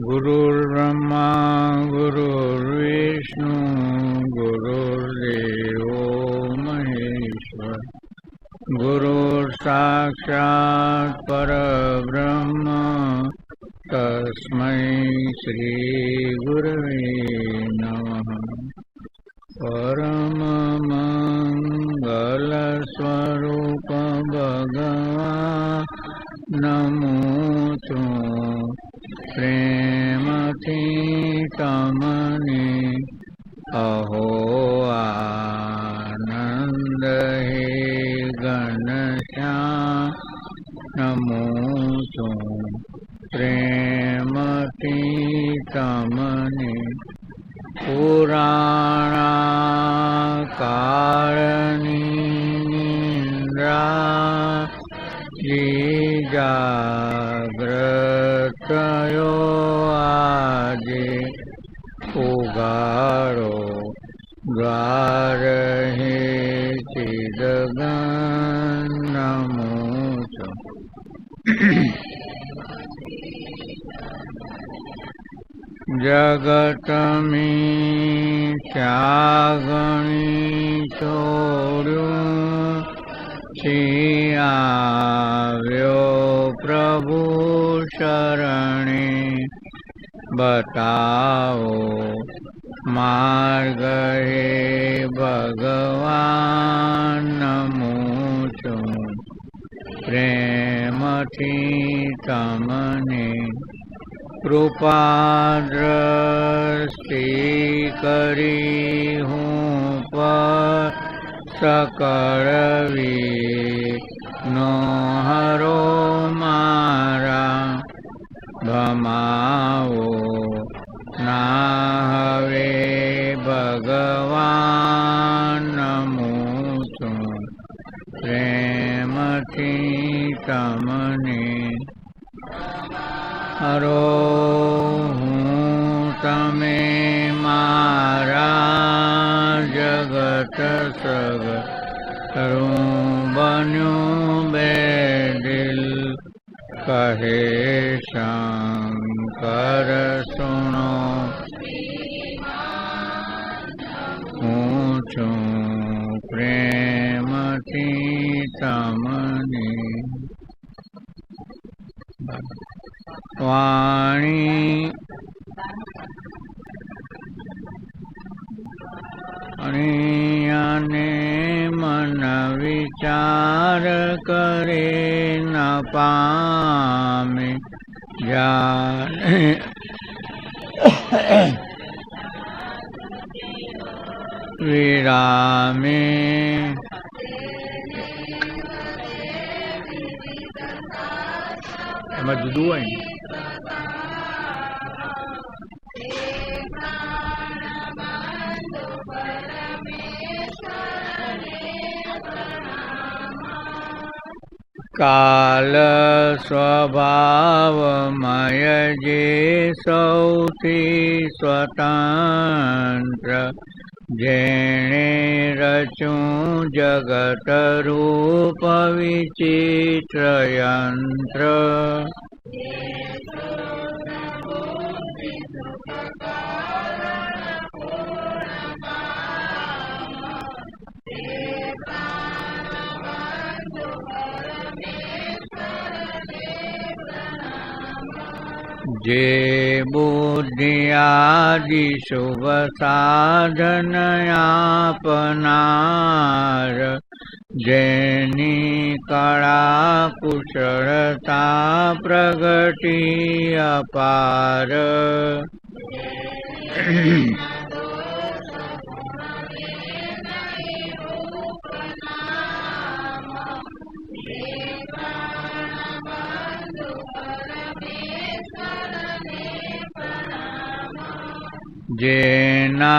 गुरुर्ब्रह्मा गुरुर्विष्णु गुरुर्देवो महेश्वर गुरुर्साक्षात् परब्रह्म तस्मै श्री गुरवे नमः। परम मंगल स्वरूप भगवान नमो प्रेमथी तमने अहो आनंद हे घनश्याम नमो प्रेमथी तमने पुराणा काळनी निंद्रा जाग्रतयो आजे उगाड़ो द्वार हे चिदगन नमो जगत में त्यागणी छोड़ू આવ્યો પ્રભુ શરણે બતાવો માર્ગ હે ભગવાન નમો છું પ્રેમથી તમને કૃપા દ્રષ્ટિ કરી હું પર सकल नो हरो मारा भमाओ ना हवे भगवान नमो प्रेमथी तमने हरो हूँ तमे मारा जगत सगरू बन्यू बेदिल कहे शंकर सुनो ऊँचू प्रेमथी तमने वाणी અને મન વિચાર કરે ન પામે જાને વિરામે એમાં જુદું હોય ને काल स्वभावमय जे सौथी स्वतंत्र जेणे रचूं जगत रूप विचित्र यंत्र जे बुद्धि आदि शुभ साधन आपनार जेनी कला कुशलता प्रगति अपार जेना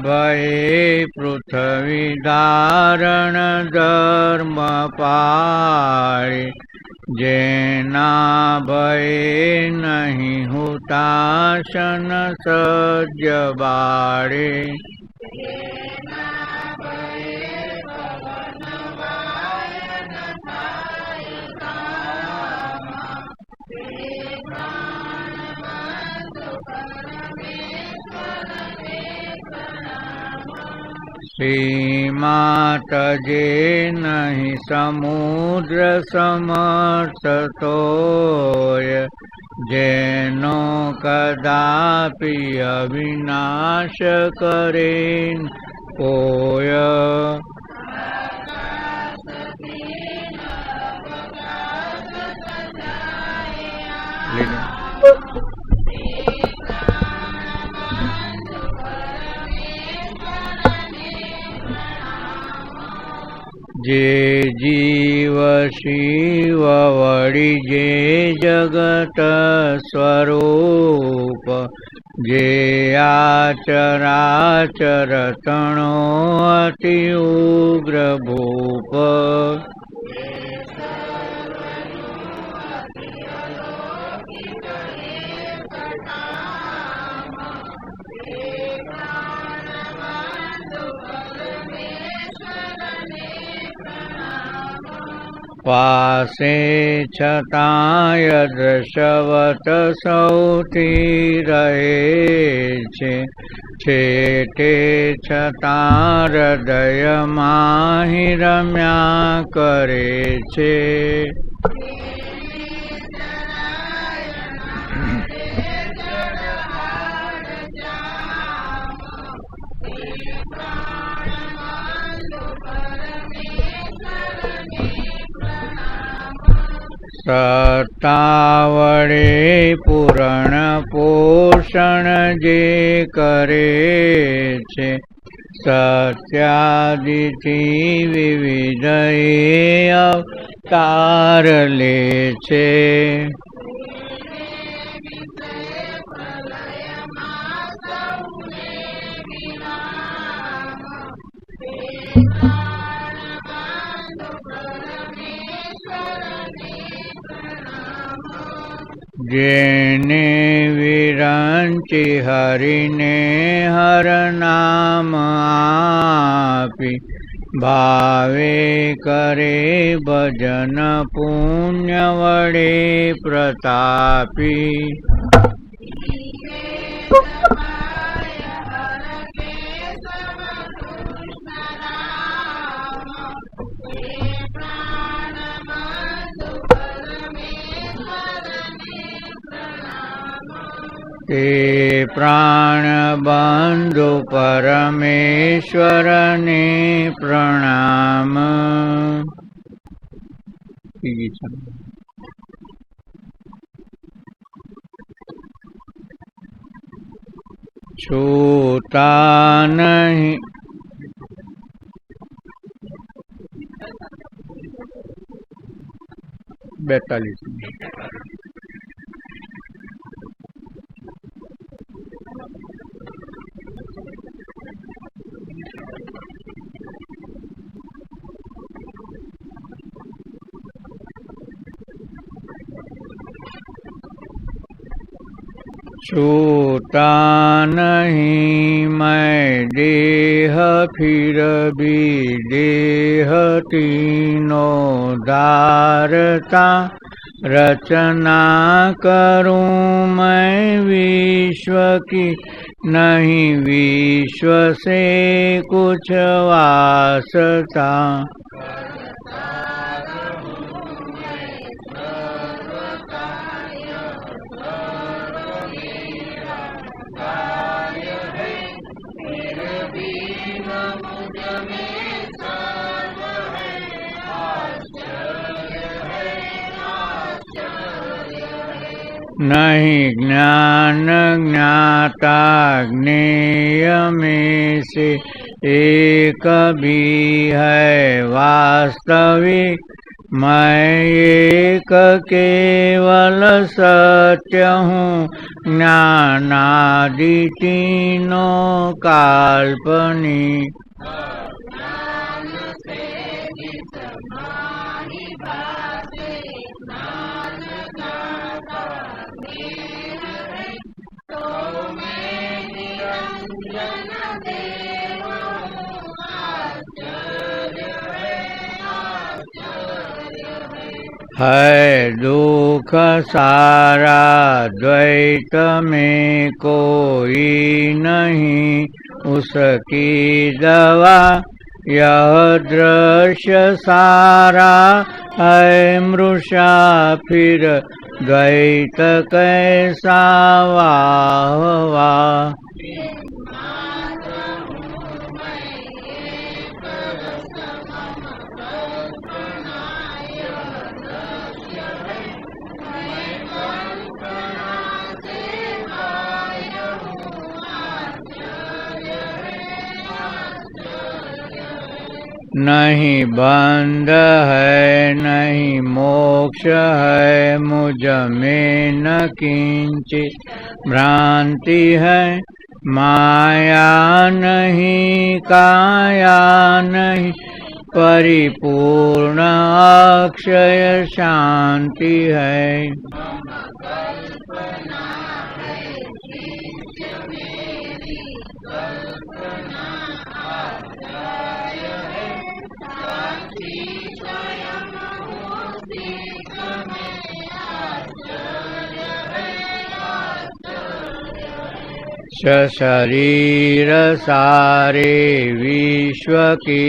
भये पृथ्वी धारण धर्म पाळे जेना भये नहीं हुताशन सज्ज बाळे सीमा तजे नहीं समुद्र समर्थ तोय जेनो कदापि अविनाश करेन कोय। जे जीव शिव वड़ी जे जगत स्वरूप जे आचराचर तणो अति उग्र भूप। पासे छताय दशवत सौथी रहे छे, छेटे छता हृदय माहि रम्या करे छे। सत्तावड़े पूरण पोषण जे करे छे, सत्यादिथि विविध अवतार ले छे। जेने विरंचि हरिने हर नाम आपी, भावे करे भजन पुण्य वड़े प्रतापी। ते प्राण बंधु परमेश्वर ने प्रणाम। छूता नहीं 42। छूटा नहीं मैं देह फिर भी देह तीनों धारता, रचना करूं मैं विश्व की नहीं विश्व से कुछ वास्ता। नहीं ज्ञान ज्ञाता ज्ञेय में से एक भी है वास्तविक, मैं एक केवल सत्य हूँ, ज्ञानादि तीनों काल्पनिक। है दुख सारा द्वैत में कोई नहीं, उसकी दवा यह दृश्य सारा है मृषा फिर द्वैत कैसा वाह वाह। नहीं बंध है नहीं मोक्ष है मुझ में न किंचित भ्रांति है। माया नहीं काया नहीं परिपूर्ण अक्षय शांति है। शरीर सारे विश्व की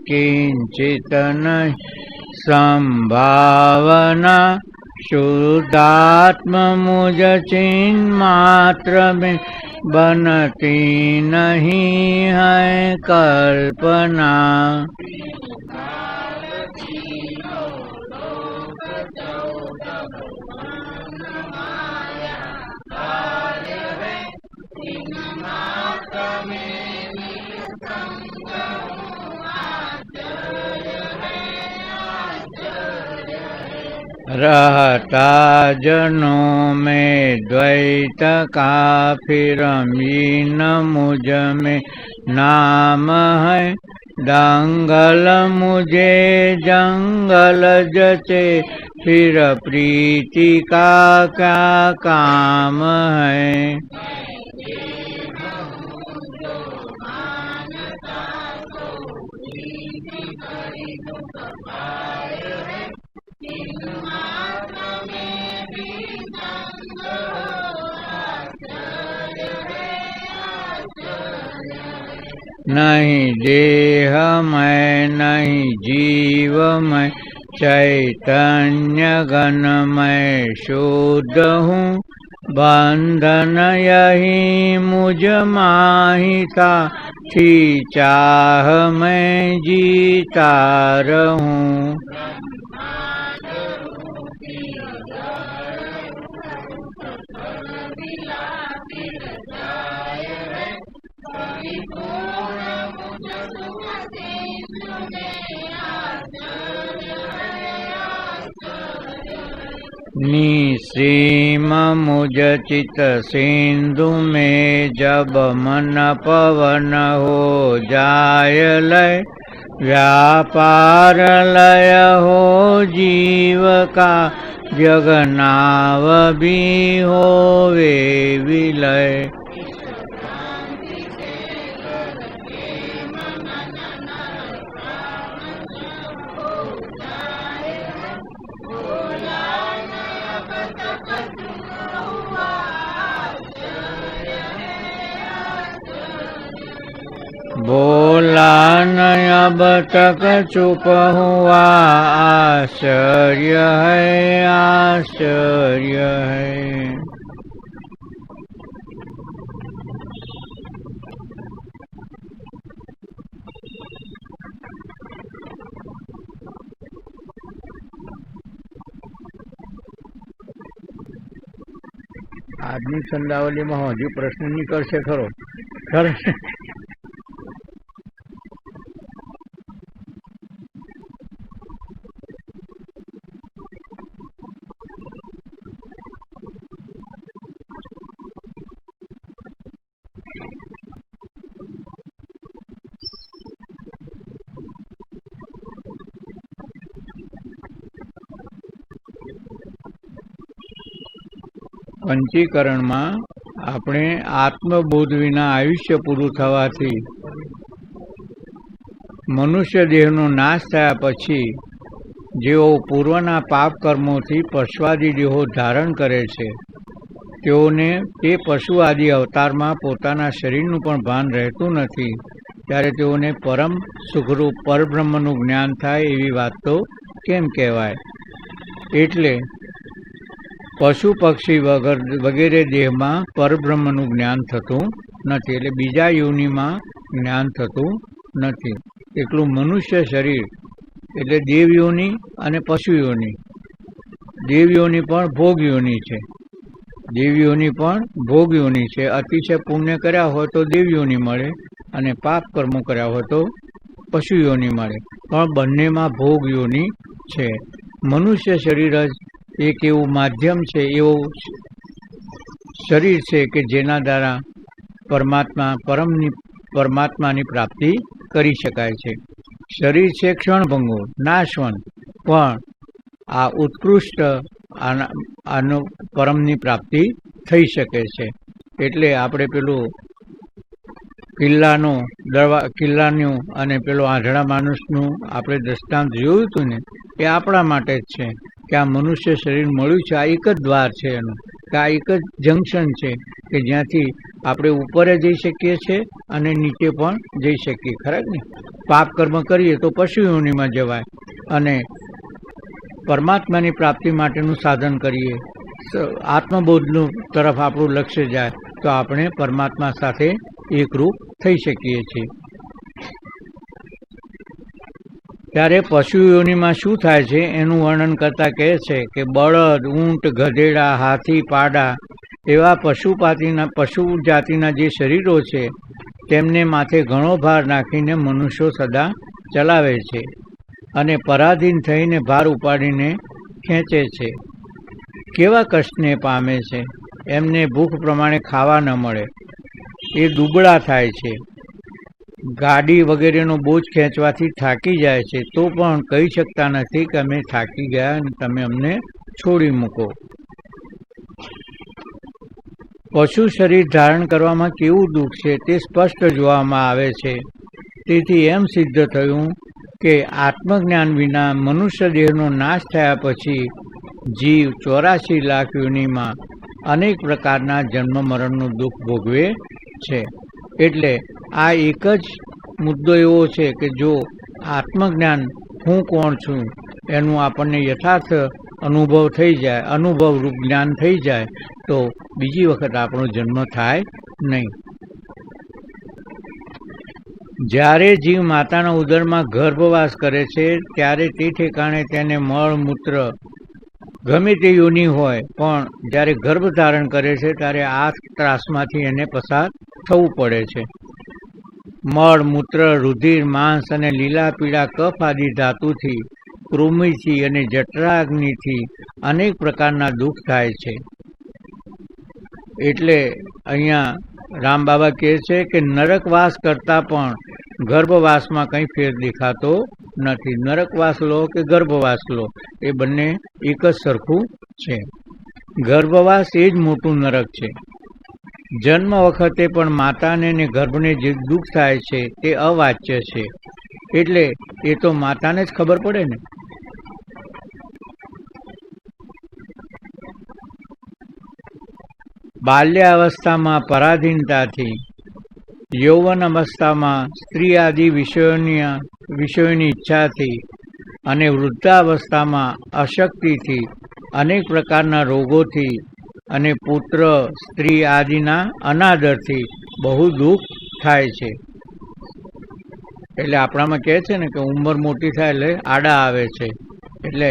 किंचित नहीं संभावना। शुद्धात्म मुझ चिन्ह मात्र में बनती नहीं है कल्पना। रहता जनों में द्वैत का फिर मीन मुझ में नाम है। दंगल मुझे जंगल जचे फिर प्रीति का क्या काम है। नहीं देह मैं नहीं जीव मैं चैतन्य घन मैं शुद्ध हूँ। बंधन यही मुझ माहिता थी चाह मैं जीता रहूं। निसीम मुझ चित सिंधु में जब मन पवन हो जाय लय। व्यापार लय हो जीव का जगनाव भी होवे विलय। बोला न अब तक चुप हुआ आश्चर्य है आश्चर्य है। આજની છંદાવલીમાં હજુ પ્રશ્ન નીકળશે ખરો ખરો पंचीकरणમાં આપણે આત્મબોધ વિના આયુષ્ય પૂરું થવાથી મનુષ્ય દેહનો નાશ થયા પછી જેઓ પૂર્વના પાપ કર્મોથી પશ્વાદી દેહો ધારણ કરે છે તેઓને તે પશુ આદિ અવતારમાં પોતાના શરીરનું પણ ભાન રહેતું નથી, ત્યારે તેઓને પરમ સુખરૂપ પરબ્રહ્મનું જ્ઞાન થાય એવી વાત તો કેમ કહેવાય? એટલે પશુ પક્ષી વગેરે દેહમાં પરબ્રહ્મનું જ્ઞાન થતું નથી, એટલે બીજા યોનિમાં જ્ઞાન થતું નથી. એટલું મનુષ્ય શરીર એટલે દેવયોની અને પશુયોની. દેવયોની પણ ભોગયોની છે. દેવયોની પણ ભોગયોની છે. અતિશય પુણ્ય કર્યા હોય તો દેવયોની મળે અને પાપ કર્મો કર્યા હોય તો પશુયોની મળે, પણ બંનેમાં ભોગયોની છે. મનુષ્ય શરીર જ એક એવું માધ્યમ છે, એવું શરીર છે કે જેના દ્વારા પરમાત્માની પ્રાપ્તિ કરી શકાય છે. શરીર છે ક્ષણભંગુ નાશવંત, પણ આ ઉત્કૃષ્ટ આનો પરમની પ્રાપ્તિ થઈ શકે છે. એટલે આપણે પેલું કિલ્લાનું અને પેલું આંધળા માણસનું આપણે દ્રષ્ટાંત જોયું હતું ને, એ આપણા માટે જ છે કે આ મનુષ્ય શરીર મળ્યું છે, આ એક જ દ્વાર છે એનું, કે આ એક જ જંકશન છે કે જ્યાંથી આપણે ઉપરે જઈ શકીએ છીએ અને નીચે પણ જઈ શકીએ. ખરા ને? પાપ કર્મ કરીએ તો પશુ યોનિમાં જવાય, અને પરમાત્માની પ્રાપ્તિ માટેનું સાધન કરીએ, આત્મબોધનું તરફ આપણું લક્ષ્ય જાય તો આપણે પરમાત્મા સાથે એકરૂપ થઈ શકીએ છીએ. ત્યારે પશુ યોનિમાં શું થાય છે એનું વર્ણન કરતા કહે છે કે બળદ, ઊંટ, ગધેડા, હાથી, પાડા એવા પશુ જાતિના જે શરીરો છે તેમને માથે ઘણો ભાર નાખીને મનુષ્યો સદા ચલાવે છે અને પરાધીન થઈને ભાર ઉપાડીને ખેંચે છે. કેવા કષ્ટને પામે છે? એમને ભૂખ પ્રમાણે ખાવા ન મળે, એ દુબળા થાય છે. ગાડી વગેરેનો બોજ ખેંચવાથી થાકી જાય છે, તો પણ કહી શકતા નથી કે અમે થાકી ગયા અને તમે અમને છોડી મૂકો. પશુ શરીર ધારણ કરવામાં કેવું દુઃખ છે તે સ્પષ્ટ જોવામાં આવે છે. તેથી એમ સિદ્ધ થયું કે આત્મજ્ઞાન વિના મનુષ્ય દેહનો નાશ થયા પછી જીવ 84 લાખ યોનિમાં અનેક પ્રકારના જન્મ મરણનું દુઃખ ભોગવે છે. એટલે આ એક જ મુદ્દો એવો છે કે જો આત્મજ્ઞાન હું કોણ છું એનું આપણને યથાર્થ અનુભવ થઈ જાય, અનુભવરૂપ જ્ઞાન થઈ જાય તો બીજી વખત આપણો જન્મ થાય નહીં. જ્યારે જીવ માતાના ઉદરમાં ગર્ભવાસ કરે છે ત્યારે તે ઠેકાણે તેને મળ મૂત્ર ગમે તે યોનિ હોય, પણ જ્યારે ગર્ભ ધારણ કરે છે ત્યારે આ ત્રાસમાંથી એને પસાર થવું પડે છે. મળ, મૂત્ર, રુધિર, માંસ અને લીલા પીળા કફ આદિ ધાતુથી, કૃમિથી અને જઠરાગ્નિથી અનેક પ્રકારના દુઃખ થાય છે. એટલે અહીંયા રામબાબા કહે છે કે નરકવાસ કરતાં પણ ગર્ભવાસમાં કંઈ ફેર દેખાતો નથી. નરકવાસ લો કે ગર્ભવાસ લો, એ બંને એક જ સરખું છે. ગર્ભવાસ એ જ મોટું નરક છે. જન્મ વખતે પણ માતાને ને ગર્ભને જે દુઃખ થાય છે તે અવાચ્ય છે, એટલે એ તો માતાને જ ખબર પડે ને. બાલ્યાવસ્થામાં પરાધીનતાથી, યૌવન અવસ્થામાં સ્ત્રી આદિ વિષયોની ઈચ્છાથી અને વૃદ્ધાવસ્થામાં અશક્તિથી, અનેક પ્રકારના રોગોથી અને પુત્ર સ્ત્રી આદિના અનાદરથી બહુ દુઃખ થાય છે. એટલે આપણામાં કહે છે ને કે ઉંમર મોટી થાય એટલે આડા આવે છે. એટલે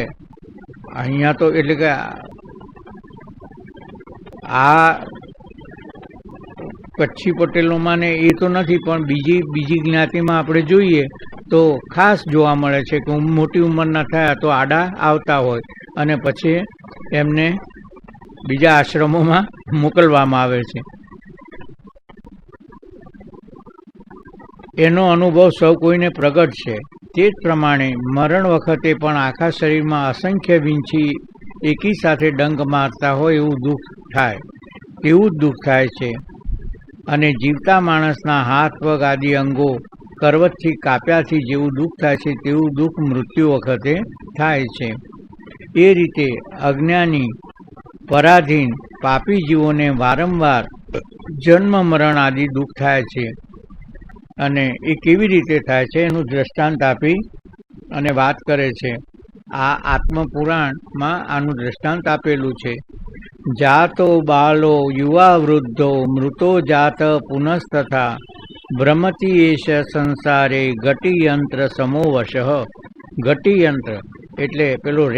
અહીંયા તો એટલે કે આ કચ્છી પટેલોમાં ને એ તો નથી, પણ બીજી જ્ઞાતિમાં આપણે જોઈએ તો ખાસ જોવા મળે છે કે મોટી ઉંમરના થયા તો આડા આવતા હોય અને પછી એમને બીજા આશ્રમોમાં મોકલવામાં આવે છે. એનો અનુભવ સૌ કોઈને પ્રગટ છે. તે જ પ્રમાણે મરણ વખતે પણ આખા શરીરમાં અસંખ્ય વીંછી એકી સાથે ડંક મારતા હોય એવું દુઃખ થાય, એવું જ દુઃખ થાય છે. અને જીવતા માણસના હાથ પગ આદિ અંગો કરવતથી કાપ્યાથી જેવું દુઃખ થાય છે તેવું દુઃખ મૃત્યુ વખતે થાય છે. એ રીતે અજ્ઞાની, પરાધીન પાપી જીવોને વારંવાર જન્મ મરણ આદિ દુઃખ થાય છે અને એ કેવી રીતે થાય છે એનું દ્રષ્ટાંત આપી અને વાત કરે છે. આ આત્મપુરાણમાં આનું દ્રષ્ટાંત આપેલું છે. જાતો બાલો યુવા વૃદ્ધો મૃતો જાત પુનઃતથા ભ્રમતી એશ સંસારે ગટિયંત્ર સમોવશ. ગટિયંત્ર એટલે પેલું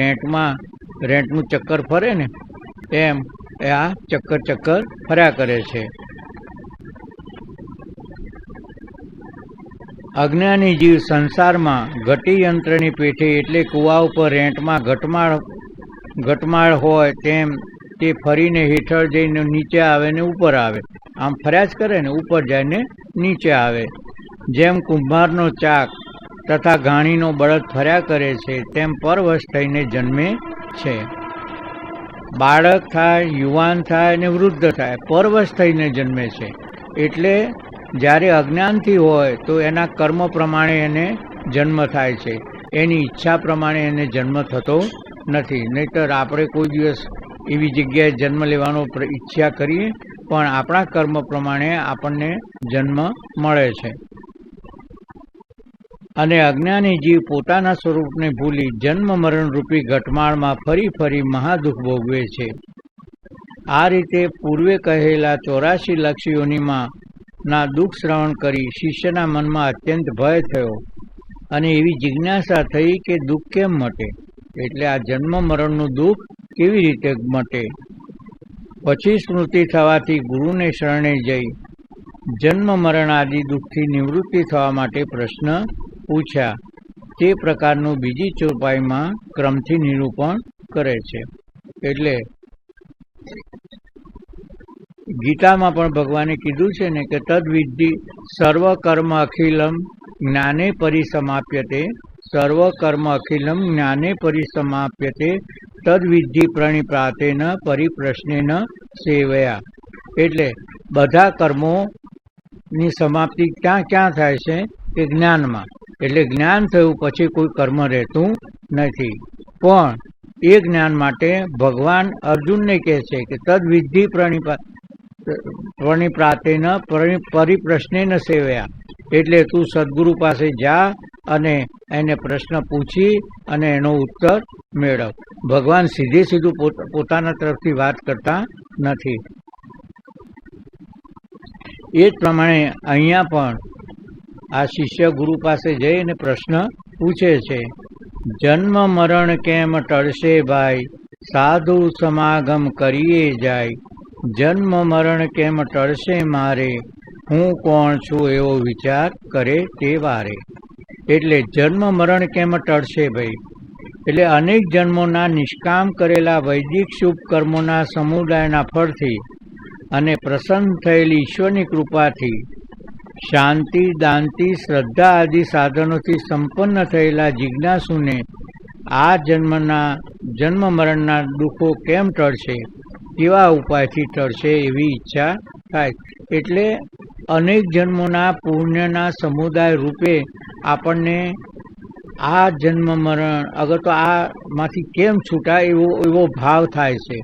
રેંટનું ચક્કર ફરે ને એમ આ ચક્કર ફર્યા કરે છે. અજ્ઞાની જીવ સંસારમાં ઘટીયંત્રની પેઠે એટલે કુવા ઉપર રેંટમાં ઘટમાળ હોય તેમ તે ફરીને હેઠળ જઈને નીચે આવે ને ઉપર આવે, આમ ફર્યા જ કરે ને, ઉપર જાય ને નીચે આવે. જેમ કુંભારનો ચાક તથા ઘાણીનો બળદ ફર્યા કરે છે તેમ પરવશ થઈને જન્મે છે. બાળક થાય, યુવાન થાય ને વૃદ્ધ થાય, પરવશ થઈને જન્મે છે. એટલે જ્યારે અજ્ઞાનથી હોય તો એના કર્મ પ્રમાણે એને જન્મ થાય છે, એની ઈચ્છા પ્રમાણે એને જન્મ થતો નથી. નહીંતર આપણે કોઈ દિવસ એવી જગ્યાએ જન્મ લેવાનો ઈચ્છા કરીએ પણ આપણા કર્મ પ્રમાણે આપણને જન્મ મળે છે. અને અજ્ઞાની જીવ પોતાના સ્વરૂપને ભૂલી જન્મ મરણ રૂપી ઘટમાળમાં ફરી ફરી મહાદુઃખ ભોગવે છે. આ રીતે પૂર્વે કહેલા 84 લક્ષ યોનિમાં ના દુઃખ શ્રવણ કરી શિષ્યના મનમાં અત્યંત ભય થયો અને એવી જિજ્ઞાસા થઈ કે દુઃખ કેમ મટે, એટલે આ જન્મ મરણનું દુઃખ કેવી રીતે મટે. પછી સ્મૃતિ થવાથી ગુરુને શરણે જઈ જન્મ મરણ આદિ દુઃખથી નિવૃત્તિ થવા માટે પ્રશ્ન પૂછ્યા. તે પ્રકારનું બીજી ચોપાઈમાં ક્રમથી નિરૂપણ કરે છે. એટલે ગીતામાં પણ ભગવાને કીધું છે ને કે તદ્વિદ્ધિ સર્વ કર્મ અખિલમ જ્ઞાને પરિસમાપ્યતે, સર્વ કર્મ અખિલમ જ્ઞાને પરિસમાપ્યતે તદ્વિદ્ધિ પ્રણિપ્રાતેન પરિપ્રશ્નેન સેવયા. એટલે બધા કર્મોની સમાપ્તિ ક્યાં થાય છે કે જ્ઞાનમાં. એટલે જ્ઞાન થયું પછી કોઈ કર્મ રહેતું નથી. પણ એ જ્ઞાન માટે ભગવાન અર્જુનને કહે છે કે તદ્વિદ્ધિ પ્રણિપ્રાતેન પરિપ્રશ્નેન સેવયા. એટલે તું સદગુરુ પાસે જા અને એને પ્રશ્ન પૂછી અને એનો ઉત્તર મેળવ. ભગવાન સીધું પોતાના તરફથી વાત કરતા નથી. એ જ પ્રમાણે અહીંયા પણ આ શિષ્ય ગુરુ પાસે જઈને પ્રશ્ન પૂછે છે. જન્મ મરણ કેમ ટળશે ભાઈ, સાધુ સમાગમ કરીએ જાય. જન્મ મરણ કેમ ટળશે મારે, હું કોણ છું એવો વિચાર કરે તે વારે. એટલે જન્મ મરણ કેમ ટળશે ભાઈ, એટલે અનેક જન્મોના નિષ્કામ કરેલા વૈદિક શુભ કર્મોના સમુદાયના ફળથી અને પ્રસન્ન થયેલી ઈશ્વરની કૃપાથી શાંતિ, દાંતિ, શ્રદ્ધા આદિ સાધનોથી સંપન્ન થયેલા જિજ્ઞાસુને આ જન્મ મરણના દુઃખો કેમ ટળશે, કેવા ઉપાયથી ટળશે એવી ઈચ્છા થાય. એટલે અનેક જન્મોના પુણ્યના સમુદાય રૂપે આપણને આ જન્મ મરણ અગર તો આમાંથી કેમ છૂટા એવો ભાવ થાય છે.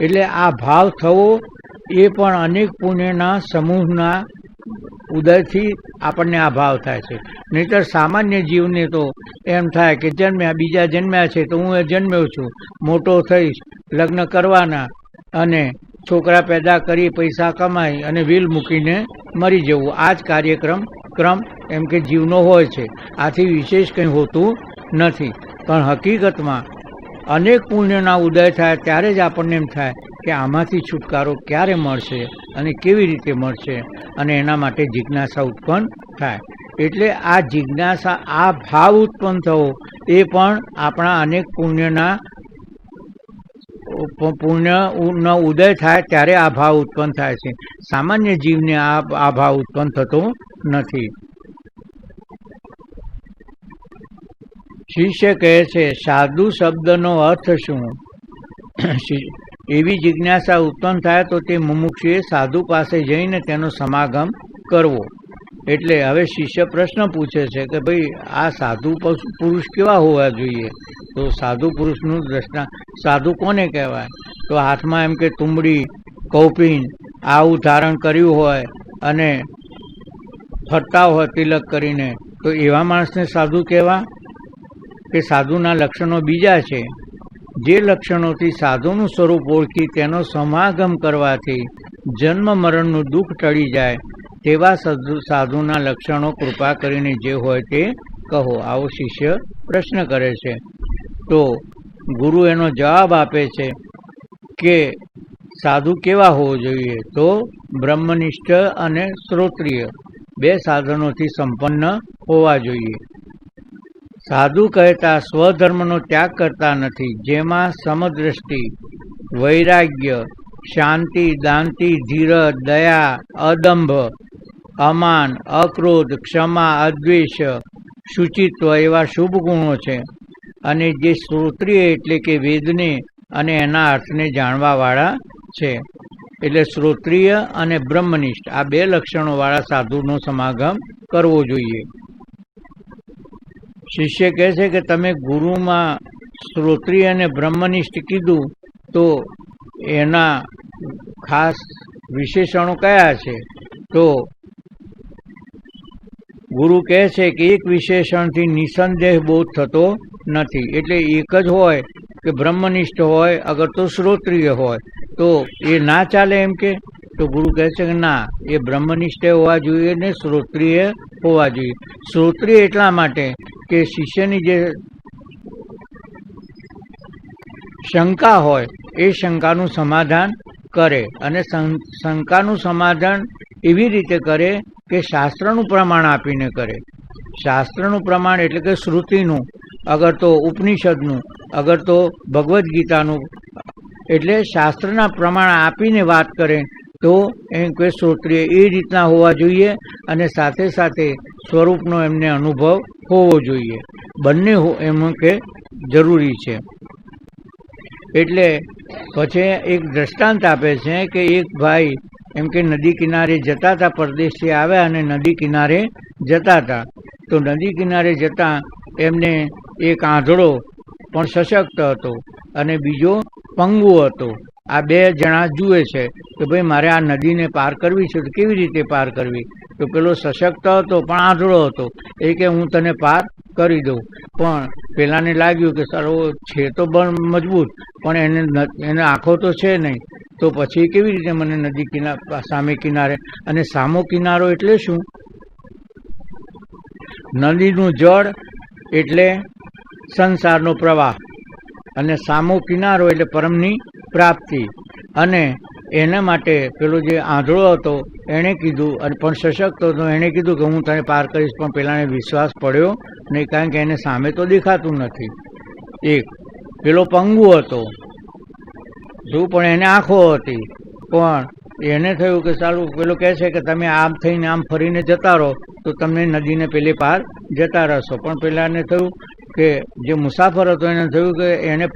એટલે આ ભાવ થવો એ પણ અનેક પુણ્યના સમૂહના ઉદયથી આપણને આ ભાવ થાય છે. નહીંતર સામાન્ય જીવને તો એમ થાય કે બીજા જન્મ્યા છે તો હું જન્મ્યો છું, મોટો થઈશ, લગ્ન કરવાના અને છોકરા પેદા કરી પૈસા કમાઈ અને વ્હીલ મૂકીને મરી જવું. આ જ ક્રમ એમ કે જીવનો હોય છે. આથી વિશેષ કંઈ હોતું નથી. પણ હકીકતમાં અનેક પુણ્યના ઉદય થાય ત્યારે જ આપણને એમ થાય કે આમાંથી છુટકારો ક્યારે મળશે અને કેવી રીતે મળશે, અને એના માટે જિજ્ઞાસા ઉત્પન્ન થાય. એટલે આ જિજ્ઞાસા, આ ભાવ ઉત્પન્ન થવો એ પણ આપણા અનેક પુણ્યનો ઉદય થાય ત્યારે આ ભાવ ઉત્પન્ન થાય છે. સામાન્ય જીવને આ ભાવ ઉત્પન્ન થતો નથી. શિષ્ય કહે છે, સાધુ શબ્દનો અર્થ શું? એવી જિજ્ઞાસા ઉત્પન્ન થાય તો તે મુમુક્ષુએ સાધુ પાસે જઈને તેનો સમાગમ કરવો. એટલે હવે શિષ્ય પ્રશ્ન પૂછે છે કે ભાઈ આ સાધુ પુરુષ કેવા હોવા જોઈએ? તો સાધુ પુરુષનું દ્રષ્ટાંત, સાધુ કોને કહેવાય? તો હાથમાં એમ કે તુંબડી, કૌપીન આવું ધારણ કર્યું હોય અને ફરતા હોય તિલક કરીને, તો એવા માણસને સાધુ કહેવા કે સાધુના લક્ષણો બીજા છે? જે લક્ષણોથી સાધુનું સ્વરૂપ ઓળખી તેનો સમાગમ કરવાથી જન્મ મરણનું દુઃખ ટળી જાય તેવા સાધુના લક્ષણો કૃપા કરીને જે હોય તે કહો. આવો શિષ્ય પ્રશ્ન કરે છે. તો ગુરુ એનો જવાબ આપે છે કે સાધુ કેવા હોવો જોઈએ? તો બ્રહ્મનિષ્ઠ અને શ્રોત્રિય બે સાધનોથી સંપન્ન હોવા જોઈએ. સાધુ કહેતા સ્વધર્મનો ત્યાગ કરતા નથી, જેમાં સમદ્રષ્ટિ, વૈરાગ્ય, શાંતિ, દાંતિ, ધીરજ, દયા, અદંભ, અમાન, અક્રોધ, ક્ષમા, અદ્વેષ, શુચિત્વ એવા શુભ ગુણો છે. અને જે શ્રોત્રિય એટલે કે વેદને અને એના અર્થને જાણવાવાળા છે. એટલે શ્રોત્રિય અને બ્રહ્મનિષ્ઠ આ બે લક્ષણોવાળા સાધુનો સમાગમ કરવો જોઈએ. શિષ્ય કહે છે કે તમે ગુરુમાં શ્રોત્રિય અને બ્રહ્મનિષ્ઠ કીધું, તો એના ખાસ વિશેષણો કયા છે? તો ગુરુ કહે છે કે એક વિશેષણથી નિસંદેહ બોધ થતો નથી. એટલે એક જ હોય કે બ્રહ્મનિષ્ઠ હોય, અગર તો શ્રોત્રિય હોય તો એ ના ચાલે એમ કે? તો ગુરુ કહે છે કે ના, એ બ્રહ્મનિષ્ઠ હોવા જોઈએ ને શ્રોત્રિય હોવા જોઈએ. શ્રોત્રિય એટલા માટે કે શિષ્યની જે શંકા હોય એ શંકાનું સમાધાન કરે, અને શંકાનું સમાધાન એવી રીતે કરે કે શાસ્ત્રનું પ્રમાણ આપીને કરે. શાસ્ત્રનું પ્રમાણ એટલે કે શ્રુતિનું, અગર તો ઉપનિષદનું, અગર તો ભગવદ્ ગીતાનું, એટલે શાસ્ત્રના પ્રમાણ આપીને વાત કરે તો એમ કે શ્રોત્રિય એ રીતના હોવા જોઈએ. અને સાથે સાથે સ્વરૂપનો એમને અનુભવ હોવો જોઈએ. બંને એમ કે જરૂરી છે. એટલે પછી એક દ્રષ્ટાંત આપે છે કે એક ભાઈ એમ કે નદી કિનારે જતા હતા, પરદેશથી આવ્યા અને નદી કિનારે જતા હતા. તો નદી કિનારે જતા એમને એક આંધળો પણ સશક્ત હતો અને બીજો પંગુ હતો. આ બે જણા જુએ છે કે ભાઈ મારે આ નદીને પાર કરવી છે, તો કેવી રીતે પાર કરવી? તો પેલો સશક્ત હતો પણ આંધળો હતો. એ કે હું તને પાર કરી દઉં. પણ પેલાને લાગ્યું કે સારો છે તો પણ મજબૂત, પણ એને આંખો તો છે નહીં, તો પછી કેવી રીતે મને નદી સામે કિનારે? અને સામો કિનારો એટલે શું? નદીનું જળ એટલે સંસારનો પ્રવાહ, અને સામો કિનારો એટલે પરમની પ્રાપ્તિ. અને એના માટે પેલો જે આંધળો હતો એણે કીધું, અને પણ સશક્ત હતો, એણે કીધું કે હું તને પાર કરીશ. પણ પેલાને વિશ્વાસ પડ્યો નહીં, કારણ કે એને સામે તો દેખાતું નથી. એક પેલો પંગુ હતો, જો પણ એને આંખો હતી, પણ એને થયું કે સારું, પેલો કહે છે કે તમે આમ થઈને આમ ફરીને જતા રહો તો તમને નદીને પેલે પાર જતા રહેશો. પણ પેલાને થયું કે જે મુસાફર હતો એને થયું કે એને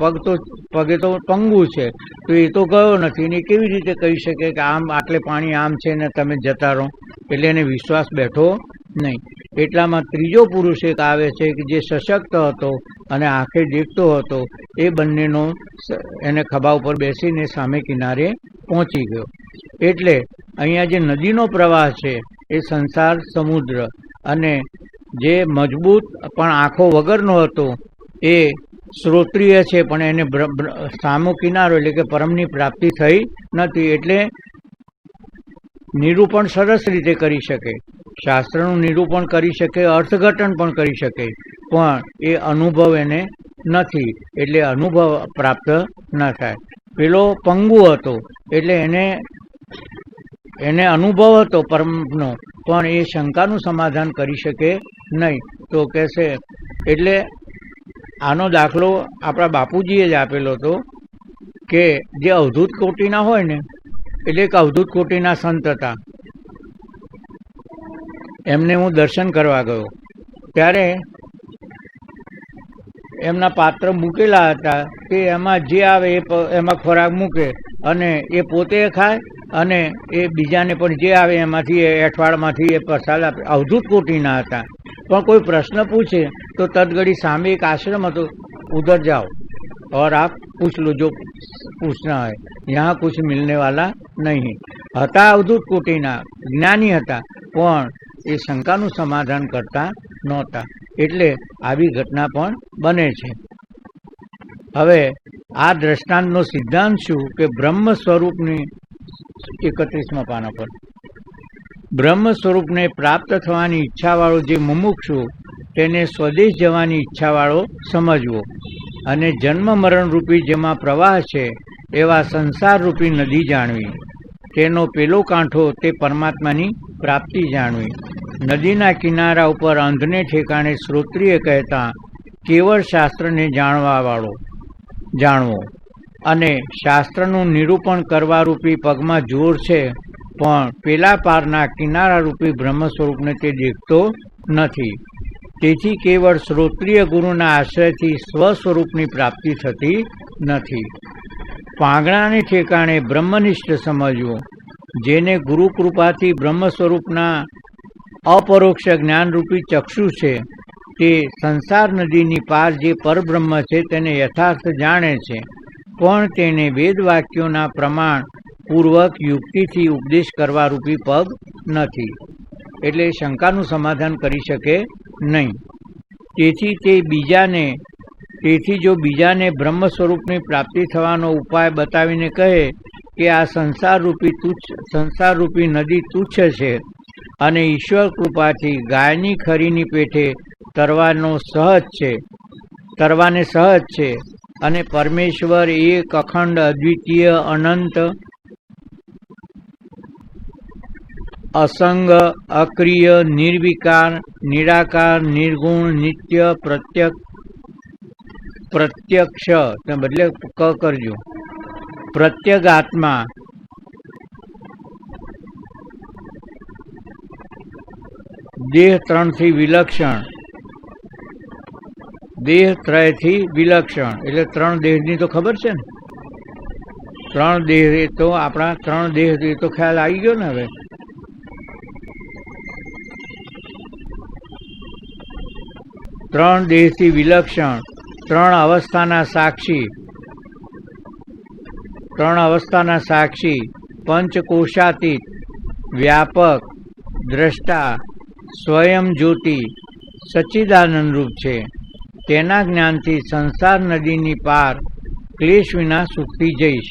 પગે તો પંગુ છે, તો એ તો ગયો નથી ને કેવી રીતે કહી શકે કે આમ આટલે પાણી આમ છે ને તમે જતા રહો? એટલે એને વિશ્વાસ બેઠો નહીં. એટલામાં ત્રીજો પુરુષ એક આવે છે કે જે સશક્ત હતો અને આંખે દેખતો હતો. એ બંનેનો એને ખભા ઉપર બેસીને સામે કિનારે પહોંચી ગયો. એટલે અહીંયા જે નદીનો પ્રવાહ છે એ સંસાર સમુદ્ર, અને જે મજબૂત પણ આંખો વગરનો હતો એ શ્રોત્રિય છે, પણ એને સામો કિનારો એટલે કે પરમની પ્રાપ્તિ થઈ નથી. એટલે નિરૂપણ સરસ રીતે કરી શકે, શાસ્ત્રનું નિરૂપણ કરી શકે, અર્થઘટન પણ કરી શકે, પણ એ અનુભવ એને નથી, એટલે અનુભવ પ્રાપ્ત ન થાય. પેલો પંગુ હતો એટલે એને અનુભવ હતો પરમનો, પણ એ શંકાનું સમાધાન કરી શકે નહીં. તો કહેશે એટલે આનો દાખલો આપણા બાપુજીએ જ આપેલો હતો કે જે અવધૂત કોટીના હોય ને, એટલે એક અવધૂત કોટીના સંત હતા. એમને હું દર્શન કરવા ગયો ત્યારે એમના પાત્ર મૂકેલા હતા કે એમાં જે આવે એમાં ખોરાક મૂકે, અને એ પોતે ખાય અને એ બીજાને પણ જે આવે એમાંથી અઠવાડમાંથી એ પ્રસાદ આપે. અવધૂત કોટીના હતા. પણ કોઈ પ્રશ્ન પૂછે તો તદઘડી સામે એક આશ્રમ હતો, ઉધર જાઓ और आप पूछ लो, जो पूछना है, यहाँ कुछ मिलने वाला नहीं। હતા અવધૂત કોટીના, જ્ઞાની હતા, પણ એ શંકાનું સમાધાન કરતા નહોતા, એટલે આવી ઘટના પણ બને છે। હવે આ દ્રષ્ટાંતનો સિદ્ધાંત શું કે બ્રહ્મ સ્વરૂપની 31મા પાના પર બ્રહ્મ સ્વરૂપને પ્રાપ્ત થવાની ઈચ્છાવાળો જે મુમુક્ષુ તેને સ્વદેશ જવાની ઈચ્છાવાળો સમજવો અને જન્મ મરણ રૂપી જેમાં પ્રવાહ છે એવા સંસાર રૂપી નદી જાણવી, તેનો પેલો કાંઠો તે પરમાત્માની પ્રાપ્તિ જાણવી। નદીના કિનારા ઉપર અંધને ઠેકાણે શ્રોત્રિય કહેતા કેવળ શાસ્ત્રને જાણવો અને શાસ્ત્રનું નિરૂપણ કરવા રૂપી પગમાં જોર છે, પણ પેલા પારના કિનારા રૂપી બ્રહ્મ સ્વરૂપને તે દેખતો નથી। તેથી કેવળ શ્રોત્રિય ગુરુના આશ્રયથી સ્વ સ્વરૂપની પ્રાપ્તિ થતી નથી। પાંગણાને ઠેકાણે બ્રહ્મનિષ્ઠ સમજવો, જેને ગુરુ કૃપાથી બ્રહ્મ સ્વરૂપના અપરોક્ષ જ્ઞાનરૂપી ચક્ષુ છે, તે સંસાર નદીની પાર જે પરબ્રહ્મ છે તેને યથાર્થ જાણે છે, પણ તેને વેદવાક્યોના પ્રમાણ પૂર્વક યુક્તિથી ઉપદેશ કરવા રૂપી પગ નથી, એટલે શંકાનું સમાધાન કરી શકે નહીં। તેથી જો બીજાને બ્રહ્મ સ્વરૂપની પ્રાપ્તિ થવાનો ઉપાય બતાવીને કહે કે આ સંસાર રૂપી નદી તુચ્છ છે અને ઈશ્વર કૃપાથી ગાયની ખરીની પેઠે તરવાને સહજ છે અને પરમેશ્વર એક અખંડ અદ્વિતીય અનંત અસંગ અક્રિય નિર્વિકાર નિરાકાર નિર્ગુણ નિત્ય પ્રત્યક્ષ બદલે ક કરજો પ્રત્યગાત્મા દેહ ત્રણથી વિલક્ષણ એટલે ત્રણ દેહની તો ખબર છે ને, ત્રણ દેહ તો આપણા ત્રણ દેહ તો ખ્યાલ આવી ગયો ને। હવે ત્રણ દેહથી વિલક્ષણ, ત્રણ અવસ્થાના સાક્ષી, પંચકોશાતીત, વ્યાપક, દ્રષ્ટા, સ્વયં જ્યોતિ, સચ્ચિદાનંદ રૂપ છે। તેના જ્ઞાનથી સંસાર નદીની પાર ક્લેશ વિના સુખથી જઈશ।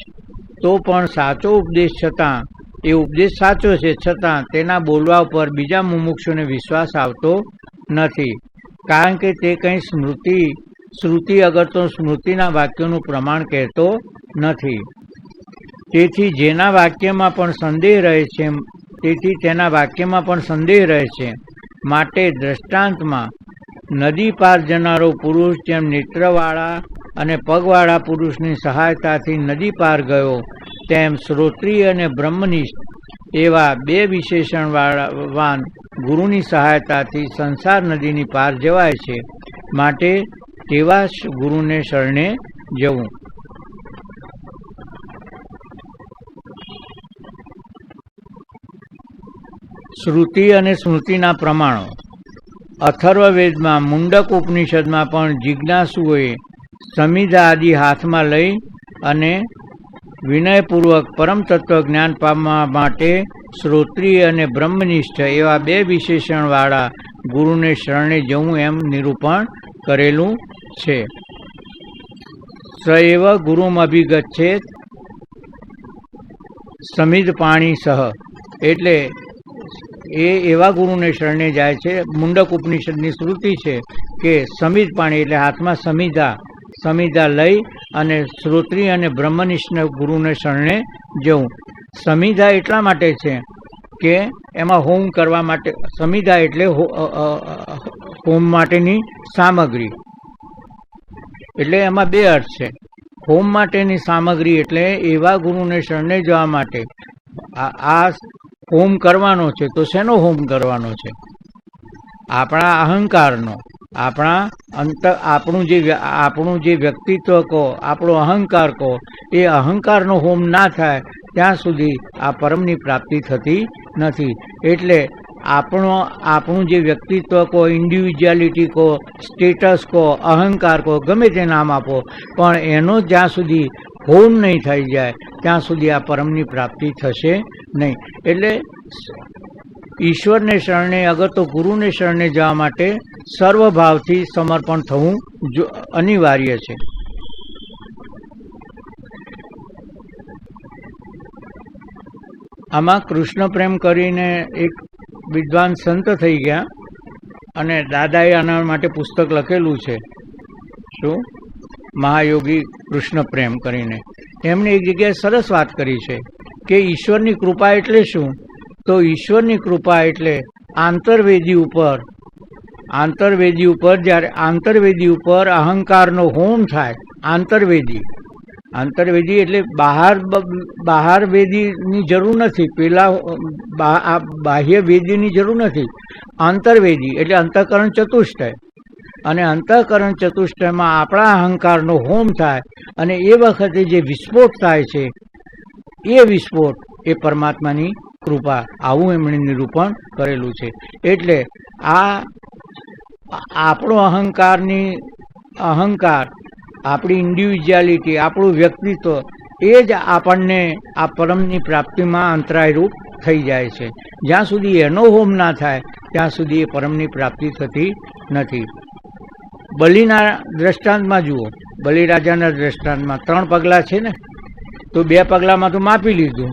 તો પણ સાચો ઉપદેશ છતાં, એ ઉપદેશ સાચો છે છતાં તેના બોલવા ઉપર બીજા મુમુક્ષુને વિશ્વાસ આવતો નથી, કારણ કે તે કંઈ શ્રુતિ અગર તો સ્મૃતિના વાક્યોનું પ્રમાણ કહેતો નથી। તેથી તેના વાક્યમાં પણ સંદેહ રહે છે, માટે દ્રષ્ટાંતમાં નદી પાર જનારો પુરુષ જેમ નેત્રવાળા અને પગવાળા પુરુષની સહાયતાથી નદી પાર ગયો, તેમ શ્રોત્રિય અને બ્રહ્મનિષ્ઠ એવા બે વિશેષણવાન ગુરુની સહાયતાથી સંસાર નદીની પાર જવાય છે, માટે તેવા ગુરુને શરણે જવું। શ્રુતિ અને સ્મૃતિના પ્રમાણો અથર્વવેદમાં મુંડક ઉપનિષદમાં પણ જિજ્ઞાસુઓએ સમિધા આદિ હાથમાં લઈ અને વિનયપૂર્વક પરમ તત્વ જ્ઞાન પામવા માટે શ્રોત્રિય અને બ્રહ્મનિષ્ઠ એવા બે વિશેષણવાળા ગુરુને શરણે જવું એમ નિરૂપણ કરેલું છે। સ એવ ગુરુમ અભિગચ્છેત સમિધ પાણી સહ, એટલે એ એવા ગુરુને શરણે જાય છે। મુંડક ઉપનિષદની શ્રુતિ છે કે સમિધ પાણી એટલે હાથમાં સમિધા લઈ અને શ્રોત્રિય અને બ્રહ્મનિષ્ઠ ગુરુને શરણે જવું। સમિધા એટલા માટે છે કે એમાં હોમ કરવા માટે, સમિધા એટલે હોમ માટેની સામગ્રી, એટલે એમાં બે અર્થ છે। હોમ માટેની સામગ્રી એટલે એવા ગુરુને શરણે જવા માટે આ હોમ કરવાનો છે, તો શેનો હોમ કરવાનો છે? આપણા અહંકારનો, આપણું જે વ્યક્તિત્વ કહો, આપણો અહંકાર કહો, એ અહંકારનો હોમ ના થાય ત્યાં સુધી આ પરમની પ્રાપ્તિ થતી નથી। એટલે આપણું જે વ્યક્તિત્વ કહો, ઇન્ડિવિજ્યુઆલિટી કહો, સ્ટેટસ કહો, અહંકાર કહો, ગમે તે નામ આપો, પણ એનો જ્યાં સુધી હોમ નહીં થઈ જાય ત્યાં સુધી આ પરમની પ્રાપ્તિ થશે નહીં. એટલે ઈશ્વરને શરણે, અગર તો ગુરુને શરણે જવા માટે સર્વભાવથી સમર્પણ થવું અનિવાર્ય છે. આમાં કૃષ્ણ પ્રેમ કરીને એક વિદ્વાન સંત થઈ ગયા અને દાદાએ આના માટે પુસ્તક લખેલું છે. શું? મહાયોગી કૃષ્ણ પ્રેમ કરીને. એમણે એક જગ્યાએ સરસ વાત કરી છે કે ઈશ્વરની કૃપા એટલે શું? તો ઈશ્વરની કૃપા એટલે આંતરવેદી ઉપર જ્યારે આંતરવેદી ઉપર અહંકારનો હોમ થાય. આંતરવેદી એટલે બહાર વેદીની જરૂર નથી, પેલા બાહ્ય વેદીની જરૂર નથી. આંતરવેદી એટલે અંતઃકરણ ચતુષ્ટય, અને અંતઃકરણ ચતુષ્ટયમાં આપણા અહંકારનો હોમ થાય અને એ વખતે જે વિસ્ફોટ થાય છે એ વિસ્ફોટ એ પરમાત્માની કૃપા. આવું એમણે નિરૂપણ કરેલું છે. એટલે આ આપણો અહંકાર, આપણી ઇન્ડિવિજ્યુઆલિટી, આપણું વ્યક્તિત્વ એ જ આપણને આ પરમની પ્રાપ્તિમાં અંતરાયરૂપ થઈ જાય છે. જ્યાં સુધી એનો હોમ ના થાય ત્યાં સુધી એ પરમની પ્રાપ્તિ થતી નથી. બલિના દ્રષ્ટાંતમાં જુઓ, બલિરાજાના દ્રષ્ટાંતમાં 3 પગલાં છે ને, તો 2 પગલામાં તો માપી લીધું.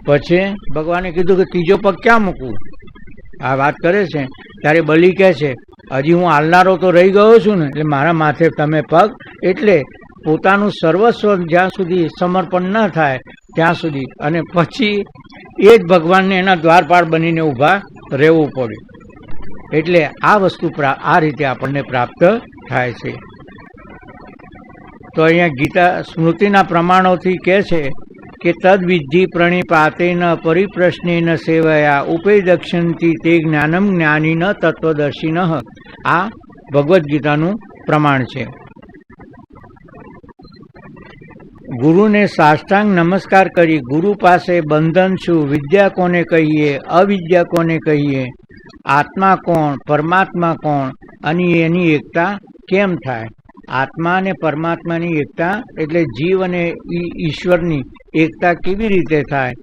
પછી ભગવાને કીધું કે ત્રીજો પગ ક્યાં મૂકવું? આ વાત કરે છે ત્યારે બલિ કહે છે હજી હું હાલનારો તો રહી ગયો છું ને, એટલે મારા માથે તમે પગ. એટલે પોતાનું સર્વસ્વ જ્યાં સુધી સમર્પણ ન થાય ત્યાં સુધી, અને પછી એ જ ભગવાનને એના દ્વારપાળ બનીને ઊભા રહેવું પડ્યું. એટલે આ વસ્તુ આ રીતે આપણને પ્રાપ્ત થાય છે. તો અહીંયા ગીતા સ્મૃતિના પ્રમાણોથી કહે છે કે તદ વિદ્ધિ પ્રણિપાતેન પરિપ્રશ્નેન સેવયા ઉપેદક્ષંતિ તે જ્ઞાનમ જ્ઞાનીન તત્વદર્શિન. આ ભગવદ્ ગીતાનું પ્રમાણ છે. ગુરુને સાષ્ટાંગ નમસ્કાર કરી ગુરુ પાસે બંધન શું, વિદ્યા કોને કહીએ, અવિદ્યા કોને કહીએ, આત્મા કોણ, પરમાત્મા કોણ, અને એની એકતા કેમ થાય? આત્મા અને પરમાત્માની એકતા એટલે જીવ અને ઈશ્વરની એકતા કેવી રીતે થાય?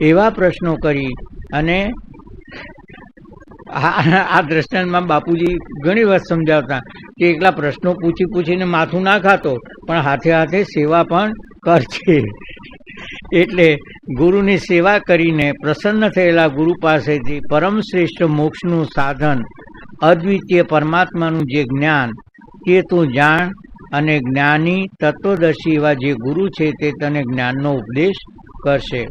એવા પ્રશ્નો કરી. અને આ દ્રષ્ટાંતમાં બાપુજી ઘણી વખત સમજાવતા કે એકલા પ્રશ્નો પૂછીને માથું ના ખાતો, પણ હાથે હાથે સેવા પણ કરશે. એટલે ગુરુની સેવા કરીને પ્રસન્ન થયેલા ગુરુ પાસેથી પરમ શ્રેષ્ઠ મોક્ષનું સાધન અદ્વિતીય પરમાત્માનું જે જ્ઞાન તે તું જાણ, અને જ્ઞાની તત્વદર્શી એવા જે ગુરુ છે તે તને જ્ઞાનનો ઉપદેશ કરશે.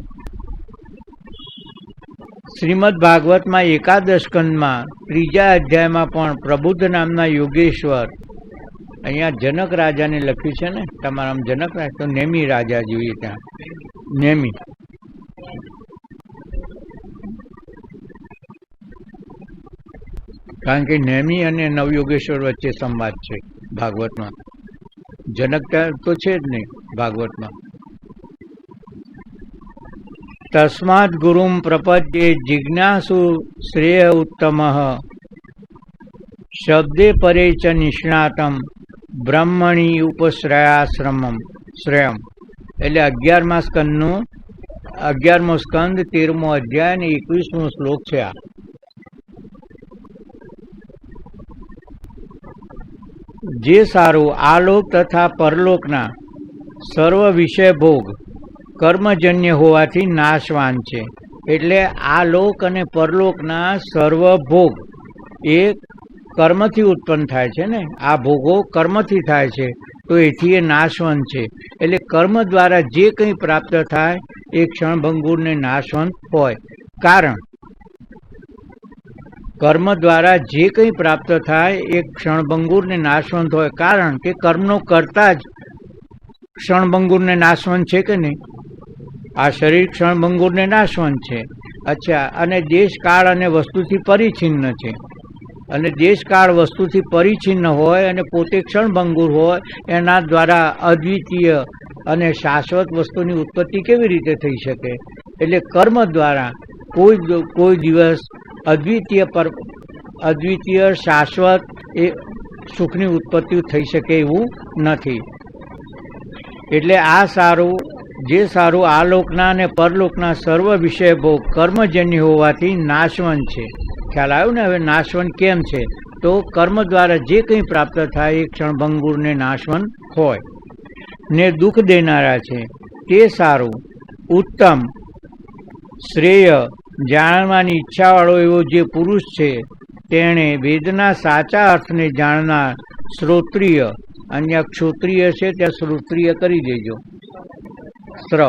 શ્રીમદ ભાગવતમાં 11 સ્કંદમાં 3જા અધ્યાયમાં પણ પ્રબુદ્ધ નામના યોગેશ્વર, અહીંયા જનક રાજાને લખ્યું છે ને, તમારા જનક રાજા તો નેમી રાજા જોઈએ ત્યાં નેમી. કારણ કે નેમી અને નવયોગેશ્વર વચ્ચે સંવાદ છે ભાગવતમાં. જનક તો છે જ નહીં ભાગવતમાં. તસ્માદ ગુરુમ પ્રપદ્યે જિજ્ઞાસુ શ્રેય ઉત્તમ શબ્દે પરે ચ નિષ્ણાતમ બ્રહ્મણી ઉપશ્રયાશ્રમમ શ્રેયમ. એટલે 11મા સ્કંદનું 11મો સ્કંદ 13મો અધ્યાય અને 21મો શ્લોક છે. આ જે સારું આલોક તથા પરલોકના સર્વ વિષય ભોગ કર્મજન્ય હોવાથી નાશવાન છે. એટલે આ લોક અને પરલોકના સર્વ ભોગ એ કર્મથી ઉત્પન્ન થાય છે ને, આ ભોગો કર્મથી થાય છે, તો એથી એ નાશવંત છે. એટલે કર્મ દ્વારા જે કંઈ પ્રાપ્ત થાય એ ક્ષણભંગુરને નાશવંત હોય. કારણ કર્મ દ્વારા જે કંઈ પ્રાપ્ત થાય એ ક્ષણભંગુરને નાશવંત હોય, કારણ કે કર્મનો કરતા જ ક્ષણભંગુરને નાશવંત છે કે નહીં? આ શરીર ક્ષણભંગુરને નાશવંત છે. અચ્છા, અને દેશ કાળ અને વસ્તુથી પરિચ્છિન્ન છે. અને દેશકાળ વસ્તુથી પરિચ્છિન્ન હોય અને પોતે ક્ષણભંગુર હોય, એના દ્વારા અદ્વિતીય અને શાશ્વત વસ્તુની ઉત્પત્તિ કેવી રીતે થઈ શકે? એટલે કર્મ દ્વારા કોઈ દિવસ અદ્વિતીય શાશ્વત એ સુખની ઉત્પત્તિ થઈ શકે એવું નથી. એટલે આ સારું, જે સારું આ લોકના અને પરલોકના સર્વ વિષય ભોગ કર્મજન્ય હોવાથી નાશવંત છે. ખ્યાલ આવ્યો ને? હવે નાશવંત કેમ છે? તો કર્મ દ્વારા જે કંઈ પ્રાપ્ત થાય એ ક્ષણભંગુર ને નાશવંત હોય ને દુઃખ દેનારા છે. તે સારું, ઉત્તમ, શ્રેય, જાણવાની ઈચ્છાવાળો એવો જે પુરુષ છે તેણે વેદના સાચા અર્થને જાણનાર શ્રોત્રિય, અહીંયા ક્ષોત્રિય છે ત્યાં શ્રોત્રિય કરી દેજો, શ્ર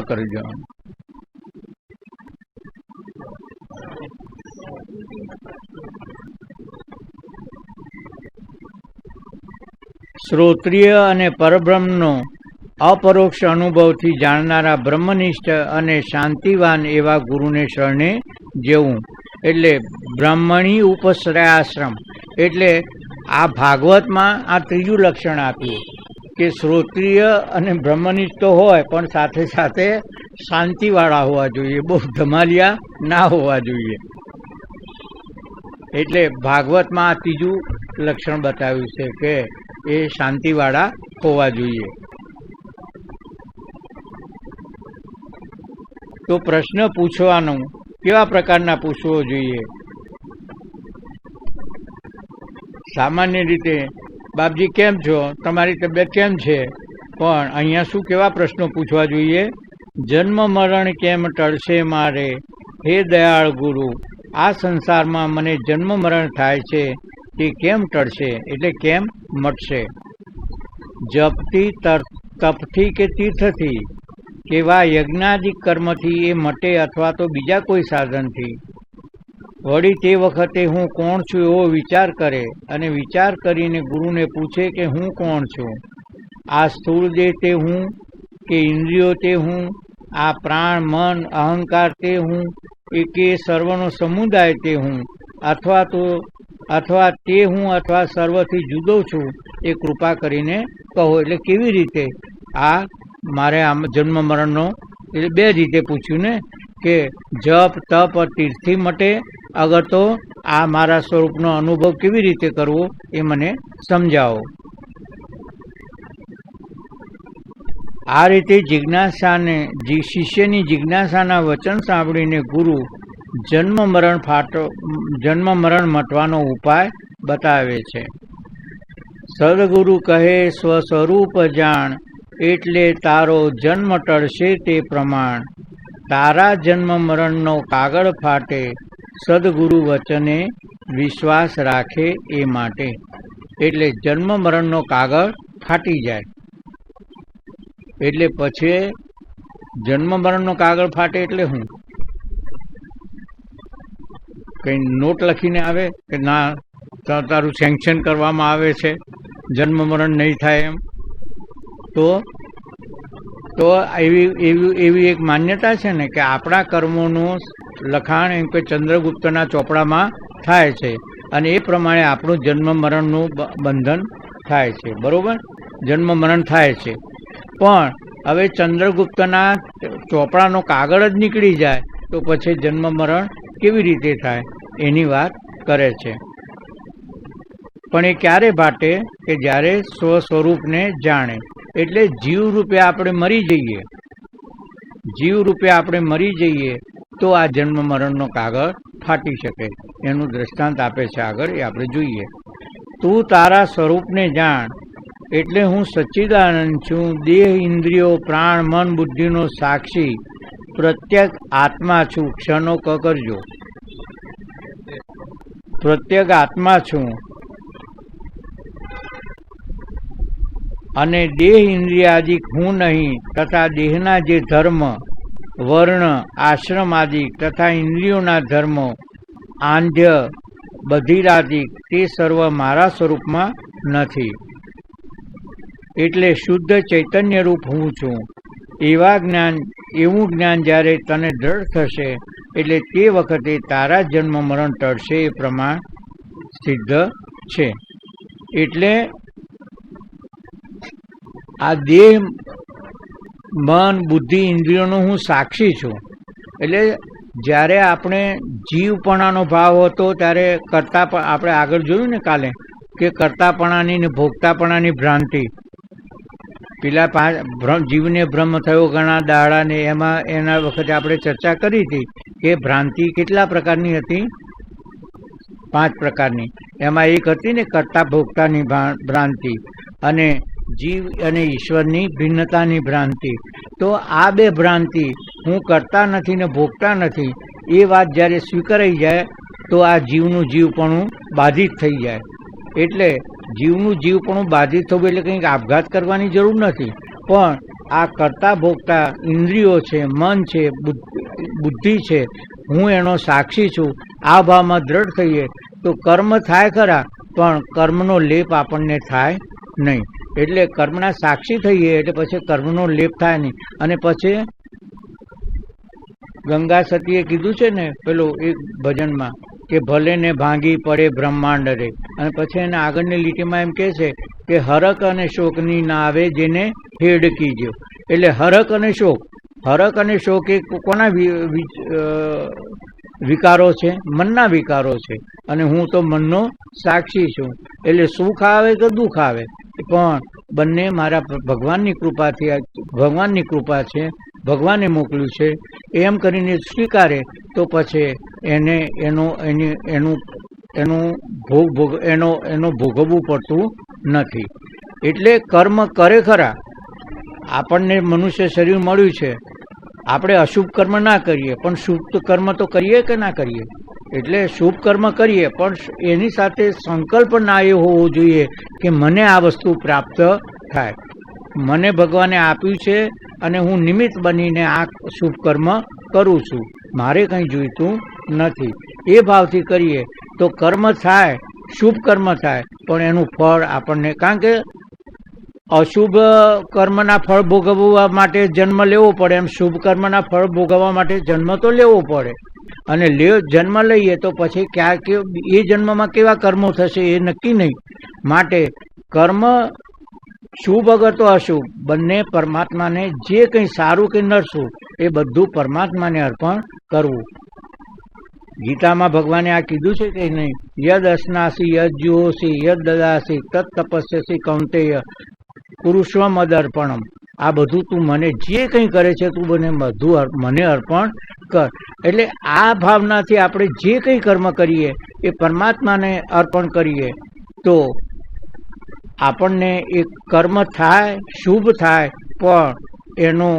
કરજો. શ્રોત્રિય અને પરબ્રહ્મનો અપરોક્ષ અનુભવથી જાણનારા બ્રહ્મનિષ્ઠ અને શાંતિવાન એવા ગુરુને શરણે જેવું. એટલે બ્રાહ્મણી ઉપશ્રયાશ્રમ, એટલે આ ભાગવતમાં આ ત્રીજું લક્ષણ આપ્યું કે શ્રોત્રિય અને બ્રહ્મનિષ્ઠ તો હોય પણ સાથે સાથે શાંતિવાળા હોવા જોઈએ, બહુ ધમાલિયા ના હોવા જોઈએ. એટલે ભાગવતમાં આ ત્રીજું લક્ષણ બતાવ્યું છે કે એ શાંતિવાળા હોવા જોઈએ. તો પ્રશ્ન પૂછવાનો કેવા પ્રકારના પૂછવો જોઈએ? સામાન્ય રીતે બાપજી કેમ છો, તમારી તબિયત કેમ છે, પણ અહીંયા શું કેવા પ્રશ્નો પૂછવા જોઈએ? જન્મ મરણ કેમ ટળશે મારે, હે દયાળ ગુરુ, આ સંસારમાં મને જન્મ મરણ થાય છે તે કેમ ટળશે, એટલે કેમ મટશે? જપથી, તપથી કે તીર્થથી, કેવા યજ્ઞાદિક કર્મથી એ મટે અથવા તો બીજા કોઈ સાધનથી? વળી તે વખતે હું કોણ છું એવો વિચાર કરે અને વિચાર કરીને ગુરુને પૂછે કે હું કોણ છું? આ સ્થૂળ દેહ તે હું કે ઇન્દ્રિયો તે હું? આ પ્રાણ, મન, અહંકાર તે હું કે સર્વનો સમુદાય તે હું? અથવા તે હું અથવા સર્વથી જુદો છું? એ કૃપા કરીને કહો. એટલે કેવી રીતે આ મારે આમ જન્મ મરણનો, એટલે બે રીતે પૂછ્યું ને, કે જપ તપ તીર્થથી મટે, અગર તો આ મારા સ્વરૂપનો અનુભવ કેવી રીતે કરવો એ મને સમજાવો. આ રીતે જિજ્ઞાસાને, શિષ્યની જિજ્ઞાસાના વચન સાંભળીને ગુરુ જન્મ મરણ મટવાનો ઉપાય બતાવે છે. સદગુરુ કહે સ્વસ્વરૂપ જાણ, એટલે તારો જન્મ ટળશે તે પ્રમાણ. તારા જન્મ મરણનો કાગળ ફાટે, સદગુરુ વચને વિશ્વાસ રાખે એ માટે. એટલે જન્મ મરણનો કાગળ ફાટી જાય એટલે પછી જન્મ મરણનો કાગળ ફાટે એટલે હું કઈ નોટ લખીને આવે કે ના તારું સેન્કશન કરવામાં આવે છે, જન્મ મરણ નહીં થાય એમ? તો એવી એક માન્યતા છે ને કે આપણા કર્મોનું લખાણ એમ કે ચંદ્રગુપ્તના ચોપડામાં થાય છે અને એ પ્રમાણે આપણું જન્મ મરણનું બંધન થાય છે. બરોબર? જન્મ મરણ થાય છે. પણ હવે ચંદ્રગુપ્તના ચોપડાનો કાગળ જ નીકળી જાય તો પછી જન્મ મરણ કેવી રીતે થાય એની વાત કરે છે. પણ એ ક્યારે ફાટે? કે જ્યારે સ્વસ્વરૂપને જાણે. એટલે જીવ રૂપે આપણે મરી જઈએ, જીવ રૂપે આપણે મરી જઈએ તો આ જન્મ મરણનો કાગળ ફાટી શકે. એનું દ્રષ્ટાંત આપે છે આગળ, એ આપણે જોઈએ. તું તારા સ્વરૂપને જાણ, એટલે હું સચ્ચિદાનંદ છું, દેહ ઇન્દ્રિયો પ્રાણ મન બુદ્ધિનો સાક્ષી પ્રત્યેક આત્મા છું. ક્ષણો ક કરજો. પ્રત્યેક આત્મા છું અને દેહ ઇન્દ્રિયાદિક હું નહીં, તથા દેહના જે ધર્મ વર્ણ આશ્રમ આદિક તથા ઇન્દ્રિયોના ધર્મો આંધ્ય બધીરાદિક તે સર્વ મારા સ્વરૂપમાં નથી. એટલે શુદ્ધ ચૈતન્ય રૂપ હું છું. એવું જ્ઞાન જ્યારે તને દ્રઢ થશે એટલે તે વખતે તારા જન્મ મરણ ટળશે એ પ્રમાણ સિદ્ધ છે. એટલે આ દેહ મન બુદ્ધિ ઇન્દ્રિયોનો હું સાક્ષી છું. એટલે જ્યારે આપણે જીવપણાનો ભાવ હતો ત્યારે કરતા આપણે આગળ જોયું ને કાલે કે કરતાપણાની ને ભોગતાપણાની ભ્રાંતિ, પેલા જીવને ભ્રમ થયો ઘણા દાડા ને એમાં એના વખતે આપણે ચર્ચા કરી હતી કે ભ્રાંતિ કેટલા પ્રકારની હતી? 5 પ્રકારની. એમાં એક હતી ને કરતા ભોગતાની ભ્રાંતિ અને જીવ અને ઈશ્વરની ભિન્નતાની ભ્રાંતિ. તો આ બે ભ્રાંતિ, હું કરતા નથી ને ભોગતા નથી, એ વાત જ્યારે સ્વીકારાઈ જાય તો આ જીવનું જીવપણું બાધિત થઈ જાય. એટલે જીવનું જીવપણું બાધિત થવું એટલે કંઈક આપઘાત કરવાની જરૂર નથી, પણ આ કરતા ભોગતા ઇન્દ્રિયો છે, મન છે, બુદ્ધિ છે, હું એનો સાક્ષી છું, આ ભાવમાં દ્રઢ થઈએ તો કર્મ થાય ખરા, પણ કર્મનો લેપ આપણને થાય નહીં. એટલે કર્મના સાક્ષી થઈએ એટલે પછી કર્મનો લેપ થાય નહીં. અને પછી ગંગા સતીએ કીધું છે ને પેલું એક ભજનમાં કે ભલે ને ભાંગી પડે બ્રહ્માંડ રે, અને પછી એના આગળની લીટીમાં એમ કહે છે કે હરક અને શોકની ના આવે જેને હેડ કીજો. એટલે હરક અને શોક એ કોના વિકારો છે? મનના વિકારો છે. અને હું તો મનનો સાક્ષી છું. એટલે સુખ આવે કે દુઃખ આવે, પણ બંને મારા ભગવાનની કૃપા છે, ભગવાને મોકલ્યું છે એમ કરીને સ્વીકારે તો પછી એનું ભોગવવું પડતું નથી. એટલે કર્મ કરે ખરા. આપણને મનુષ્ય શરીર મળ્યું છે, આપણે અશુભ કર્મ ના કરીએ પણ શુભ કર્મ તો કરીએ કે ના કરીએ? એટલે શુભ કર્મ કરીએ, પણ એની સાથે સંકલ્પ ના એ હોવો જોઈએ કે મને આ વસ્તુ પ્રાપ્ત થાય. મને ભગવાને આપ્યું છે અને હું નિમિત્ત બનીને આ શુભ કર્મ કરું છું, મારે કંઈ જોઈતું નથી. એ ભાવથી કરીએ તો કર્મ થાય, શુભ કર્મ થાય, પણ એનું ફળ આપણને, કારણ કે અશુભ કર્મના ફળ ભોગવવા માટે જન્મ લેવો પડે, એમ શુભ કર્મના ફળ ભોગવવા માટે જન્મ તો લેવો પડે. અને જન્મ લઈએ તો પછી એ જન્મમાં કેવા કર્મો થશે એ નક્કી નહીં. માટે કર્મ શુભ અગર તો અશુભ બંને પરમાત્માને, જે કંઈ સારું કે નરસું એ બધું પરમાત્માને અર્પણ કરવું. ગીતામાં ભગવાને આ કીધું છે કે નહીં? યદ અશ્નાસી યદ જુહોસી યદ દદાસી તત્ તપસ્યસી કૌંતેય કુરુષ્વ મદર્પણમ. આ બધું તું મને જે કંઈ કરે છે તું બધું મને અર્પણ કર. એટલે આ ભાવનાથી આપણે જે કંઈ કર્મ કરીએ એ પરમાત્માને અર્પણ કરીએ તો આપણને એ કર્મ થાય, શુભ થાય, પણ એનું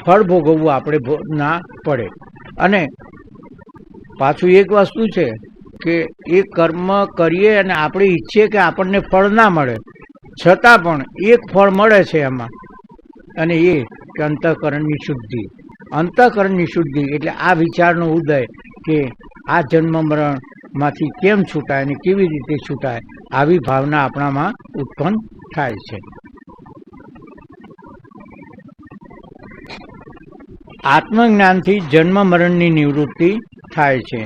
ફળ ભોગવવું આપણે ના પડે. અને પાછું એક વસ્તુ છે કે એ કર્મ કરીએ અને આપણે ઈચ્છીએ કે આપણને ફળ ના મળે, છતાં પણ એક ફળ મળે છે એમાં, અને એ કે અંતઃકરણની શુદ્ધિ. અંતઃકરણની શુદ્ધિ એટલે આ વિચારનો ઉદય કે આ જન્મ મરણમાંથી કેમ છૂટાય અને કેવી રીતે છૂટાય, આવી ભાવના આપણામાં ઉત્પન્ન થાય છે. આત્મજ્ઞાનથી જન્મ મરણની નિવૃત્તિ થાય છે.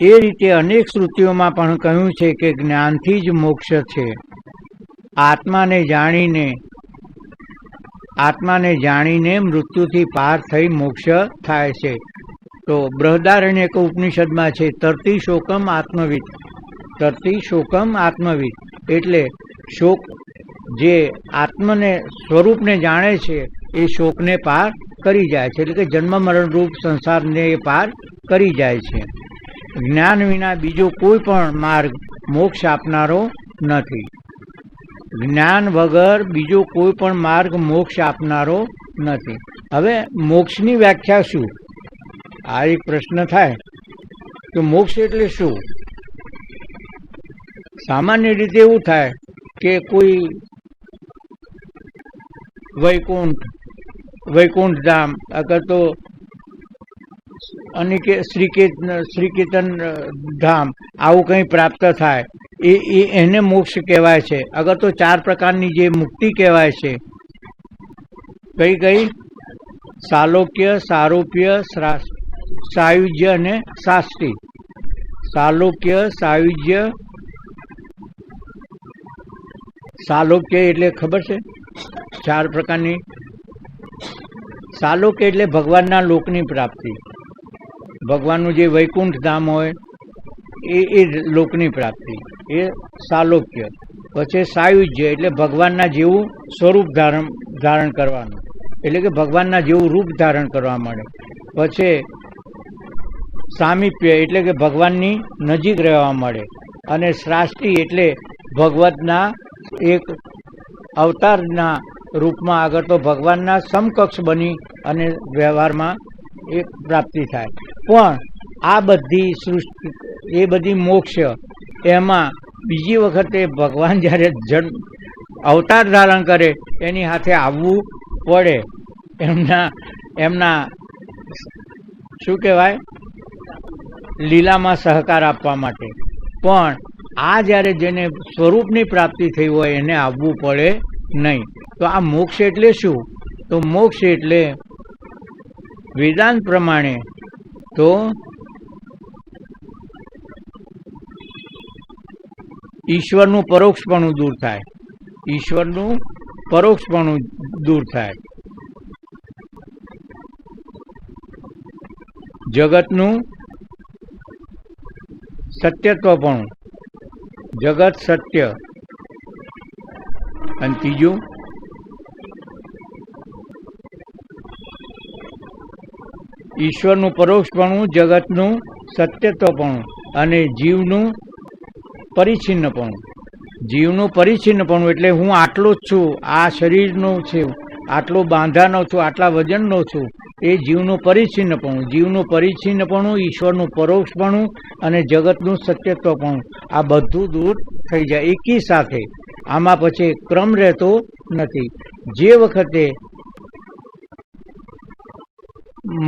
એ રીતે અનેક શ્રુતિઓમાં પણ કહ્યું છે કે જ્ઞાનથી જ મોક્ષ છે. આત્માને જાણીને મૃત્યુથી પાર થઈ મોક્ષ થાય છે. તો બૃહદારણ્યક ઉપનિષદમાં છે તરતી શોકમ આત્મવિદ. તરતી શોકમ આત્મવિદ એટલે શોક જે આત્મને સ્વરૂપને જાણે છે એ શોકને પાર કરી જાય છે. એટલે કે જન્મ મરણ રૂપ સંસારને એ પાર કરી જાય છે. જ્ઞાન વિના બીજો કોઈ પણ માર્ગ મોક્ષ આપનારો નથી. જ્ઞાન વગર બીજો કોઈ પણ માર્ગ મોક્ષ આપનારો નથી. હવે મોક્ષની વ્યાખ્યા શું? આ એક પ્રશ્ન થાય કે મોક્ષ એટલે શું? સામાન્ય રીતે એવું થાય કે કોઈ વૈકુંઠ ધામ અગર તો શ્રીકેતન ધામ આવું કંઈ પ્રાપ્ત થાય એને મોક્ષ કહેવાય છે. અગર તો 4 પ્રકારની જે મુક્તિ કહેવાય છે, કઈ સાલોક્ય, સારૂપ્ય, સાયુજ્ય અને શાસ્તિ. સાલોક્ય, સાલોક્ય એટલે ખબર છે 4 પ્રકારની. સાલોક્ય એટલે ભગવાનના લોકની પ્રાપ્તિ, ભગવાનનું જે વૈકુંઠ ધામ હોય એ લોકની પ્રાપ્તિ, એ સાલોક્ય. પછી સાયુજ્ય એટલે ભગવાનના જેવું સ્વરૂપ ધારણ કરવાનું, એટલે કે ભગવાનના જેવું રૂપ ધારણ કરવા મળે. પછી સામીપ્ય એટલે કે ભગવાનની નજીક રહેવા મળે. અને શ્રાષ્ટી એટલે ભગવતના એક અવતારના રૂપમાં આગળ તો ભગવાનના સમકક્ષ બની અને વ્યવહારમાં એ પ્રાપ્તિ થાય. પણ આ બધી સૃષ્ટિ, એ બધી મોક્ષ, એમાં બીજી વખતે ભગવાન જ્યારે અવતાર ધારણ કરે એની સાથે આવવું પડે, એમના શું કહેવાય, લીલામાં સહકાર આપવા માટે. પણ આ જ્યારે જેને સ્વરૂપની પ્રાપ્તિ થઈ હોય એને આવવું પડે નહીં. તો આ મોક્ષ એટલે શું? તો મોક્ષ એટલે વેદાંત પ્રમાણે તો ઈશ્વરનું પરોક્ષપણું દૂર થાય, ઈશ્વરનું પરોક્ષપણું દૂર થાય, જગતનું સત્યત્વપણું, જગત સત્ય. અને ત્રીજું ઈશ્વરનું પરોક્ષપણું, જગતનું સત્યત્વપણું અને જીવનું પરિચ્છિન્નપણું. જીવનું પરિચ્છિન્નપણું એટલે હું આટલો જ છું, આ શરીરનો છું, આટલો બાંધાનો છું, આટલા વજનનો છું, એ જીવનું પરિચ્છિન્નપણું. જીવનું પરિચ્છિન્નપણું, ઈશ્વરનું પરોક્ષપણું અને જગતનું સત્યત્વપણું, આ બધું દૂર થઈ જાય એકી સાથે. આમાં પછી ક્રમ રહેતો નથી. જે વખતે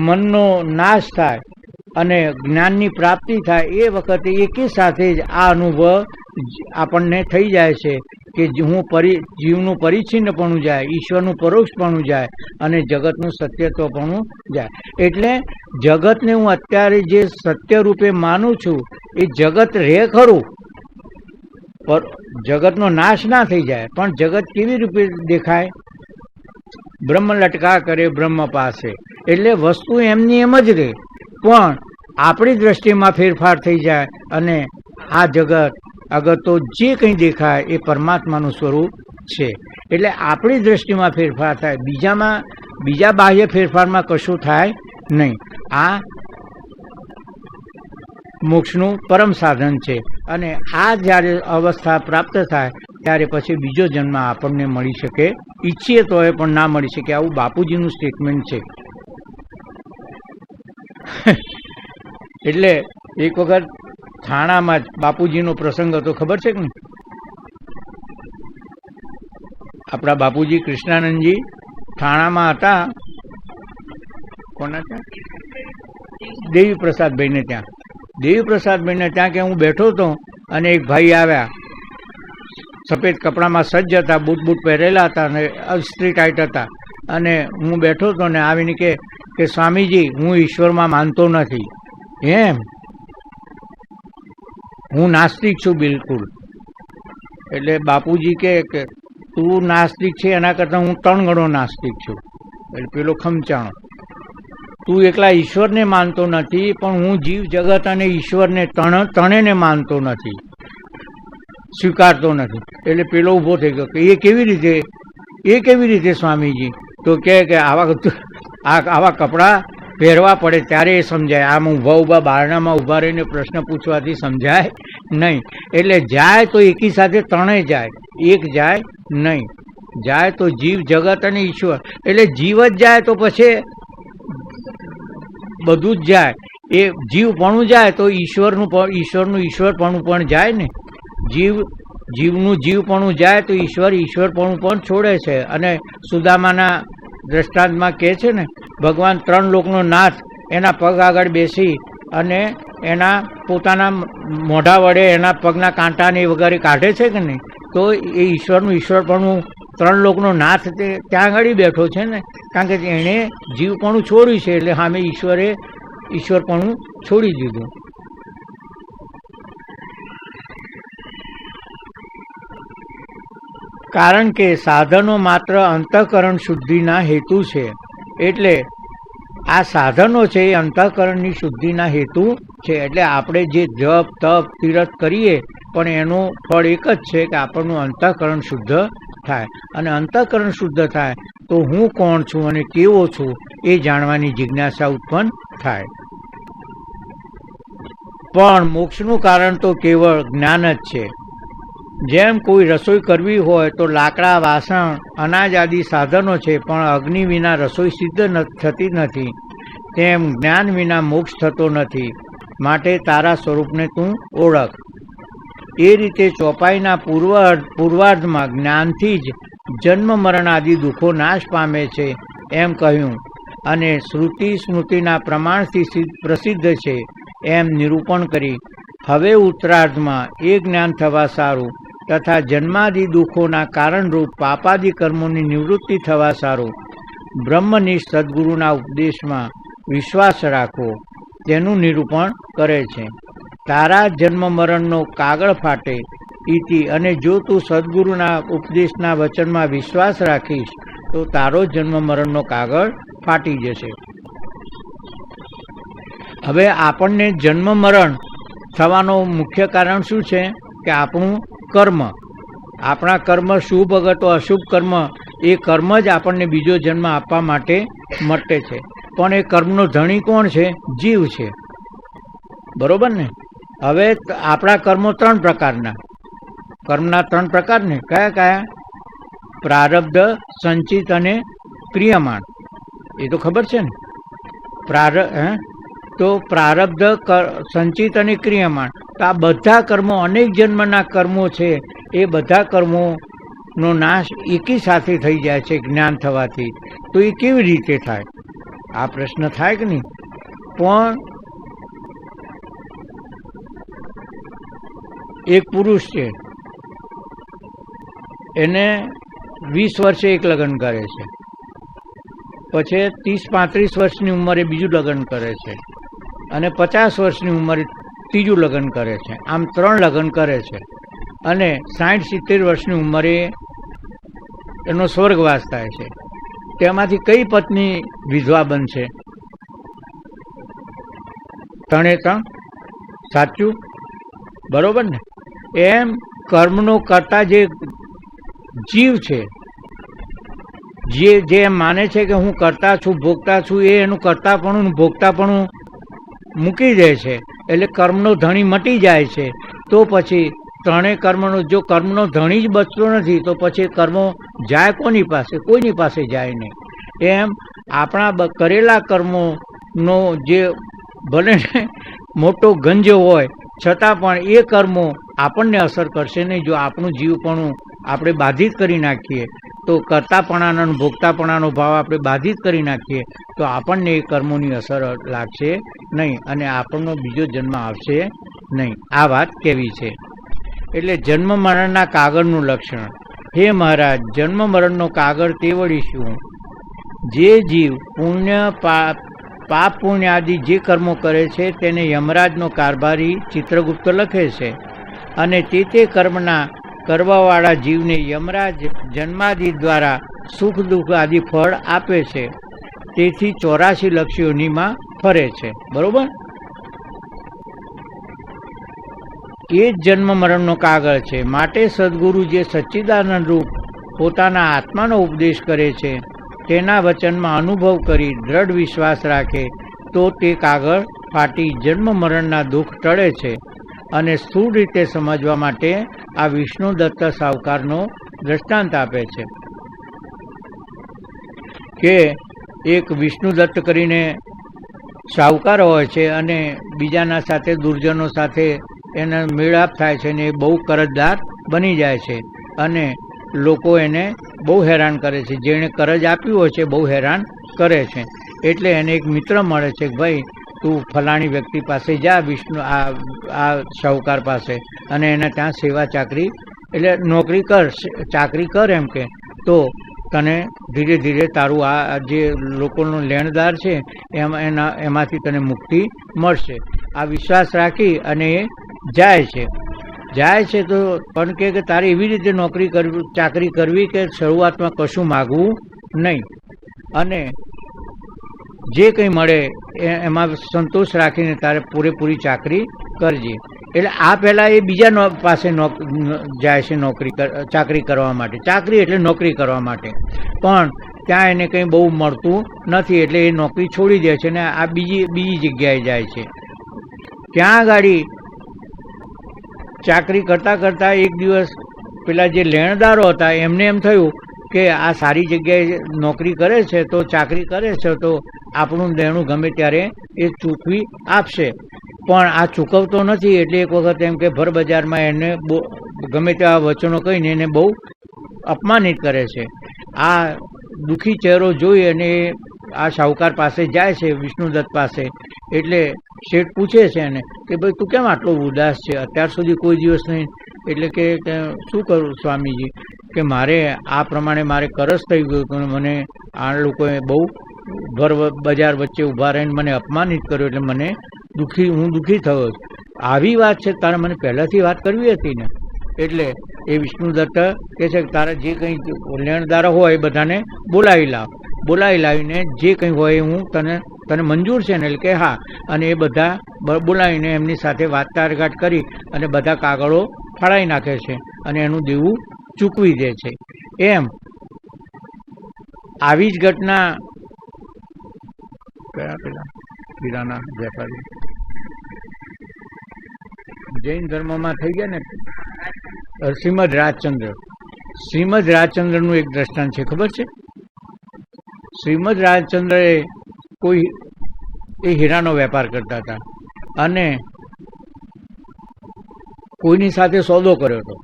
મનનો નાશ થાય અને જ્ઞાનની પ્રાપ્તિ થાય એ વખતે એકી સાથે જ આ અનુભવ આપણને થઈ જાય છે કે જીવનું પરિચ્છિન્નપણું જાય, ઈશ્વરનું પરોક્ષપણું જાય અને જગતનું સત્યત્વપણું જાય. એટલે જગતને હું અત્યારે જે સત્ય રૂપે માનું છું એ જગત રહે ખરું, જગતનો નાશ ના થઈ જાય. પણ જગત કેવી રૂપે દેખાય? બ્રહ્મ લટકા કરે બ્રહ્મ પાસે, એટલે વસ્તુ એમની એમ જ રહે, પણ આપણી દ્રષ્ટિમાં ફેરફાર થઈ જાય અને આ જગત અગર તો જે કંઈ દેખાય એ પરમાત્માનું સ્વરૂપ છે. એટલે આપણી દ્રષ્ટિમાં ફેરફાર થાય, બીજા બાહ્ય ફેરફારમાં કશું થાય નહીં. આ મોક્ષનું પરમ સાધન છે. અને આ જ્યારે અવસ્થા પ્રાપ્ત થાય ત્યારે પછી બીજો જન્મ આપણને મળી શકે, ઈચ્છીએ તો એ પણ ના મળી શકે. આવું બાપુજીનું સ્ટેટમેન્ટ છે. એટલે એક વખત થાણામાં જ બાપુજીનો પ્રસંગ હતો, ખબર છે કે નહીં? આપણા બાપુજી કૃષ્ણાનંદજી થાણામાં હતા. કોના ત્યાં? દેવી પ્રસાદભાઈને ત્યાં. દેવી પ્રસાદભાઈને ત્યાં કે હું બેઠો હતો અને એક ભાઈ આવ્યા, સફેદ કપડામાં સજ્જ હતા, બૂટ પહેરેલા હતા અને સ્ત્રી ટાઈટ હતા. અને હું બેઠો હતો ને આવીને કે સ્વામીજી હું ઈશ્વરમાં માનતો નથી. એમ? હું નાસ્તિક છું બિલકુલ. એટલે બાપુજી કે તું નાસ્તિક છે એના કરતાં હું 3 ગણો નાસ્તિક છું. એટલે પેલો ખમચાણો, તું એકલા ઈશ્વરને માનતો નથી પણ હું જીવ જગત અને ઈશ્વરને ત્રણેયને માનતો નથી, સ્વીકારતો નથી. એટલે પેલો ઊભો થઈ ગયો કે એ કેવી રીતે સ્વામીજી? તો કે આવા કપડાં પહેરવા પડે ત્યારે એ સમજાય, આમ ઊભા બારણામાં ઊભા રહીને પ્રશ્ન પૂછવાથી સમજાય નહીં. એટલે જાય તો એકી સાથે ત્રણેય જાય, એક જાય નહીં. જાય તો જીવ જગત અને ઈશ્વર, એટલે જીવ જ જાય તો પછી બધું જ જાય. એ જીવપણું જાય તો ઈશ્વરનું ઈશ્વરપણું પણ જાય ને. જીવનું જીવપણું જાય તો ઈશ્વરપણું પણ છોડે છે. અને સુદામાના દ્રષ્ટાંતમાં કહે છે ને, ભગવાન 3 લોકનો નાથ એના પગ આગળ બેસી અને એના પોતાના મોઢા વડે એના પગના કાંટાને વગેરે કાઢે છે કે નહીં? તો એ ઈશ્વરપણું 3 લોકનો નાથ તે ત્યાં આગળ બેઠો છે ને, કારણ કે એણે જીવપણું છોડ્યું છે. એટલે સામે ઈશ્વરપણું છોડી દીધું. કારણ કે સાધનો માત્ર અંતઃકરણ શુદ્ધિના હેતુ છે એટલે આ સાધનો છે એ અંતઃકરણની શુદ્ધિના હેતુ છે. એટલે આપણે જે જપ તપ તીરથ કરીએ પણ એનું ફળ એક જ છે કે આપણનું અંતઃકરણ શુદ્ધ થાય. અને અંતઃકરણ શુદ્ધ થાય તો હું કોણ છું અને કેવો છું એ જાણવાની જિજ્ઞાસા ઉત્પન્ન થાય. પણ મોક્ષનું કારણ તો કેવળ જ્ઞાન જ છે. જેમ કોઈ રસોઈ કરવી હોય તો લાકડા, વાસણ, અનાજ આદિ સાધનો છે, પણ અગ્નિ વિના રસોઈ સિદ્ધ થતી નથી. તેમ જ્ઞાન વિના મોક્ષ થતો નથી. માટે તારા સ્વરૂપને તું ઓળખ. એ રીતે ચોપાઈના પૂર્વાર્ધમાં જ્ઞાનથી જ જન્મ મરણ આદિ દુઃખો નાશ પામે છે એમ કહ્યું, અને શ્રુતિ સ્મૃતિના પ્રમાણથી પ્રસિદ્ધ છે એમ નિરૂપણ કરી. હવે ઉત્તરાર્ધમાં એ જ્ઞાન થવા સારું તથા જન્માદિ દુઃખોના કારણરૂપ પાપાદિ કર્મોની નિવૃત્તિ થવા સારું બ્રહ્મનિષ્ઠ સદગુરુના ઉપદેશમાં વિશ્વાસ રાખવો તેનું નિરૂપણ કરે છે. તારા જન્મ મરણનો કાગળ ફાટે ઇતિ, અને જો તું સદગુરુના ઉપદેશના વચનમાં વિશ્વાસ રાખીશ તો તારો જન્મ મરણનો કાગળ ફાટી જશે. હવે આપણને જન્મ મરણ થવાનું મુખ્ય કારણ શું છે કે આપણું કર્મ. આપણા કર્મ શુભ અગર તો અશુભ કર્મ, એ કર્મ જ આપણને બીજો જન્મ આપવા માટે મટે છે. પણ એ કર્મનો ધણી કોણ છે? જીવ છે. બરોબર ને? હવે આપણા કર્મો ત્રણ પ્રકારના. કર્મના ત્રણ પ્રકાર ને કયા કયા? પ્રારબ્ધ, સંચિત અને ક્રિયમાણ. એ તો ખબર છે ને? તો પ્રારબ્ધ, સંચિત અને ક્રિયમાણ, તો આ બધા કર્મો, અનેક જન્મના કર્મો છે, એ બધા કર્મોનો નાશ એકી સાથે થઈ જાય છે જ્ઞાન થવાથી. તો એ કેવી રીતે થાય? આ પ્રશ્ન થાય કે નહીં? પણ એક પુરુષ છે, એને 20 વર્ષે એક લગ્ન કરે છે, પછી 30-35 વર્ષની ઉંમરે બીજું લગ્ન કરે છે, અને 50 વર્ષની ઉંમરે ત્રીજું લગ્ન કરે છે. આમ 3 લગ્ન કરે છે, અને 60-70 વર્ષની ઉંમરે એનો સ્વર્ગવાસ થાય છે. તેમાંથી કઈ પત્ની વિધવા બનશે? 3 સાચું? બરોબર ને? એમ કર્મનો કરતા જે જીવ છે, જે એમ માને છે કે હું કરતા છું, ભોગતા છું, એ એનું કરતાપણું ભોગતાપણું મૂકી દે છે, એટલે કર્મનો ધણી મટી જાય છે. તો પછી ત્રણેય કર્મનો, જો કર્મનો ધણી જ બચતો નથી તો પછી કર્મો જાય કોની પાસે? કોઈની પાસે જાય નહીં. એમ આપણા કરેલા કર્મોનો જે ભલે મોટો ગંજ હોય છતાં પણ એ કર્મો આપણને અસર કરશે નહીં. જો આપણું જીવપણું આપણે બાધિત કરી નાખીએ, તો કરતાપણાનો ભોગતાપણાનો ભાવ આપણે બાધિત કરી નાખીએ તો આપણને એ કર્મોની અસર લાગશે નહીં, અને આપણનો બીજો જન્મ આવશે નહીં. આ વાત કેવી છે? એટલે જન્મ મરણના કાગળનું લક્ષણ. હે મહારાજ, જન્મ મરણનો કાગળ તે વળી શું? જે જીવ પુણ્ય પાપ પુણ્ય આદિ જે કર્મો કરે છે તેને યમરાજનો કારભારી ચિત્રગુપ્ત લખે છે, અને તે કર્મના કરવાવાળા જીવને યમરાજ જન્માદિ દ્વારા સુખ દુઃખ આદિ ફળ આપે છે. તેથી 84 લક્ષ યોનિમાં ફરે છે. બરોબર? એ જ જન્મ મરણનો કાગળ છે. માટે સદગુરુ જે સચ્ચિદાનંદ રૂપ પોતાના આત્માનો ઉપદેશ કરે છે તેના વચનમાં અનુભવ કરી દ્રઢ વિશ્વાસ રાખે તો તે કાગળ ફાટી જન્મ મરણના દુઃખ ટળે છે. અને સ્થૂળ રીતે સમજવા માટે આ વિષ્ણુદત્ત સાવકારનો દ્રષ્ટાંત આપે છે કે એક વિષ્ણુદત્ત કરીને સાવકાર હોય છે, અને બીજાના સાથે દુર્જનો સાથે એને મેળાપ થાય છે, ને એ બહુ કરજદાર બની જાય છે, અને લોકો એને બહુ હેરાન કરે છે. જેણે કરજ આપ્યું હોય છે બહુ હેરાન કરે છે. એટલે એને એક મિત્ર મળે છે કે ભાઈ તું ફલાણી વ્યક્તિ પાસે જા, વિષ્ણુ આ શાહુકાર પાસે, અને એને ત્યાં સેવા ચાકરી એટલે નોકરી કર, ચાકરી કર એમ કે, તો તને ધીરે ધીરે તારું આ જે લોકોનો લેણદાર છે એમાંથી તને મુક્તિ મળશે. આ વિશ્વાસ રાખી અને એ જાય છે તો પણ કે તારે એવી રીતે નોકરી કરવી, ચાકરી કરવી કે શરૂઆતમાં કશું માગવું નહીં, અને જે કંઈ મળે એમાં સંતોષ રાખીને તારે પૂરેપૂરી ચાકરી કરજે. એટલે આ પહેલાં એ બીજા પાસે જાય છે ચાકરી કરવા માટે. ચાકરી એટલે નોકરી કરવા માટે, પણ ત્યાં એને કંઈ બહુ મળતું નથી એટલે એ નોકરી છોડી દે છે ને આ બીજી જગ્યાએ જાય છે. ત્યાં આગળ ચાકરી કરતાં કરતાં એક દિવસ પેલા જે લેણદારો હતા એમને એમ થયું કે આ સારી જગ્યાએ નોકરી કરે છે તો ચાકરી કરે છે તો આપણું દેણું ગમે ત્યારે એ ચૂકવી આપશે, પણ આ ચૂકવતો નથી. એટલે એક વખત એમ કે ભર બજારમાં એને ગમે તેવા વચનો કહીને એને બહુ અપમાનિત કરે છે. આ દુઃખી ચહેરો જોઈ અને આ શાહુકાર પાસે જાય છે, વિષ્ણુદત્ત પાસે. એટલે શેઠ પૂછે છે એને કે ભાઈ તું કેમ આટલો ઉદાસ છે, અત્યાર સુધી કોઈ દિવસ નહીં. એટલે કે શું કરું સ્વામીજી, કે મારે આ પ્રમાણે મારે કરસ થઈ ગયું હતું, મને આ લોકોએ બહુ ભર બજાર વચ્ચે ઊભા રહીને મને અપમાનિત કર્યો એટલે મને હું દુઃખી થયો. આવી વાત છે, તારે મને પહેલાંથી વાત કરવી હતી ને. એટલે એ વિષ્ણુદત્ત કહે છે કે તારા જે કંઈ લેણદારો હોય એ બધાને બોલાવી લાવીને જે કંઈ હોય હું તને મંજૂર છે ને. એટલે કે હા. અને એ બધા બોલાવીને એમની સાથે વાટાઘાટ કરી અને બધા કાગળો ફાળાઈ નાખે છે અને એનું દેવું ચૂકવી દે છે. એમ આવી જ ઘટના પેલા કિરાના વેપારી જૈન ધર્મમાં થઈ ગયા ને, શ્રીમદ રાજચંદ્રનું એક દ્રષ્ટાંત છે, ખબર છે? શ્રીમદ રાજચંદ્ર એ હીરાનો વેપાર કરતા હતા અને કોઈની સાથે સોદો કર્યો હતો.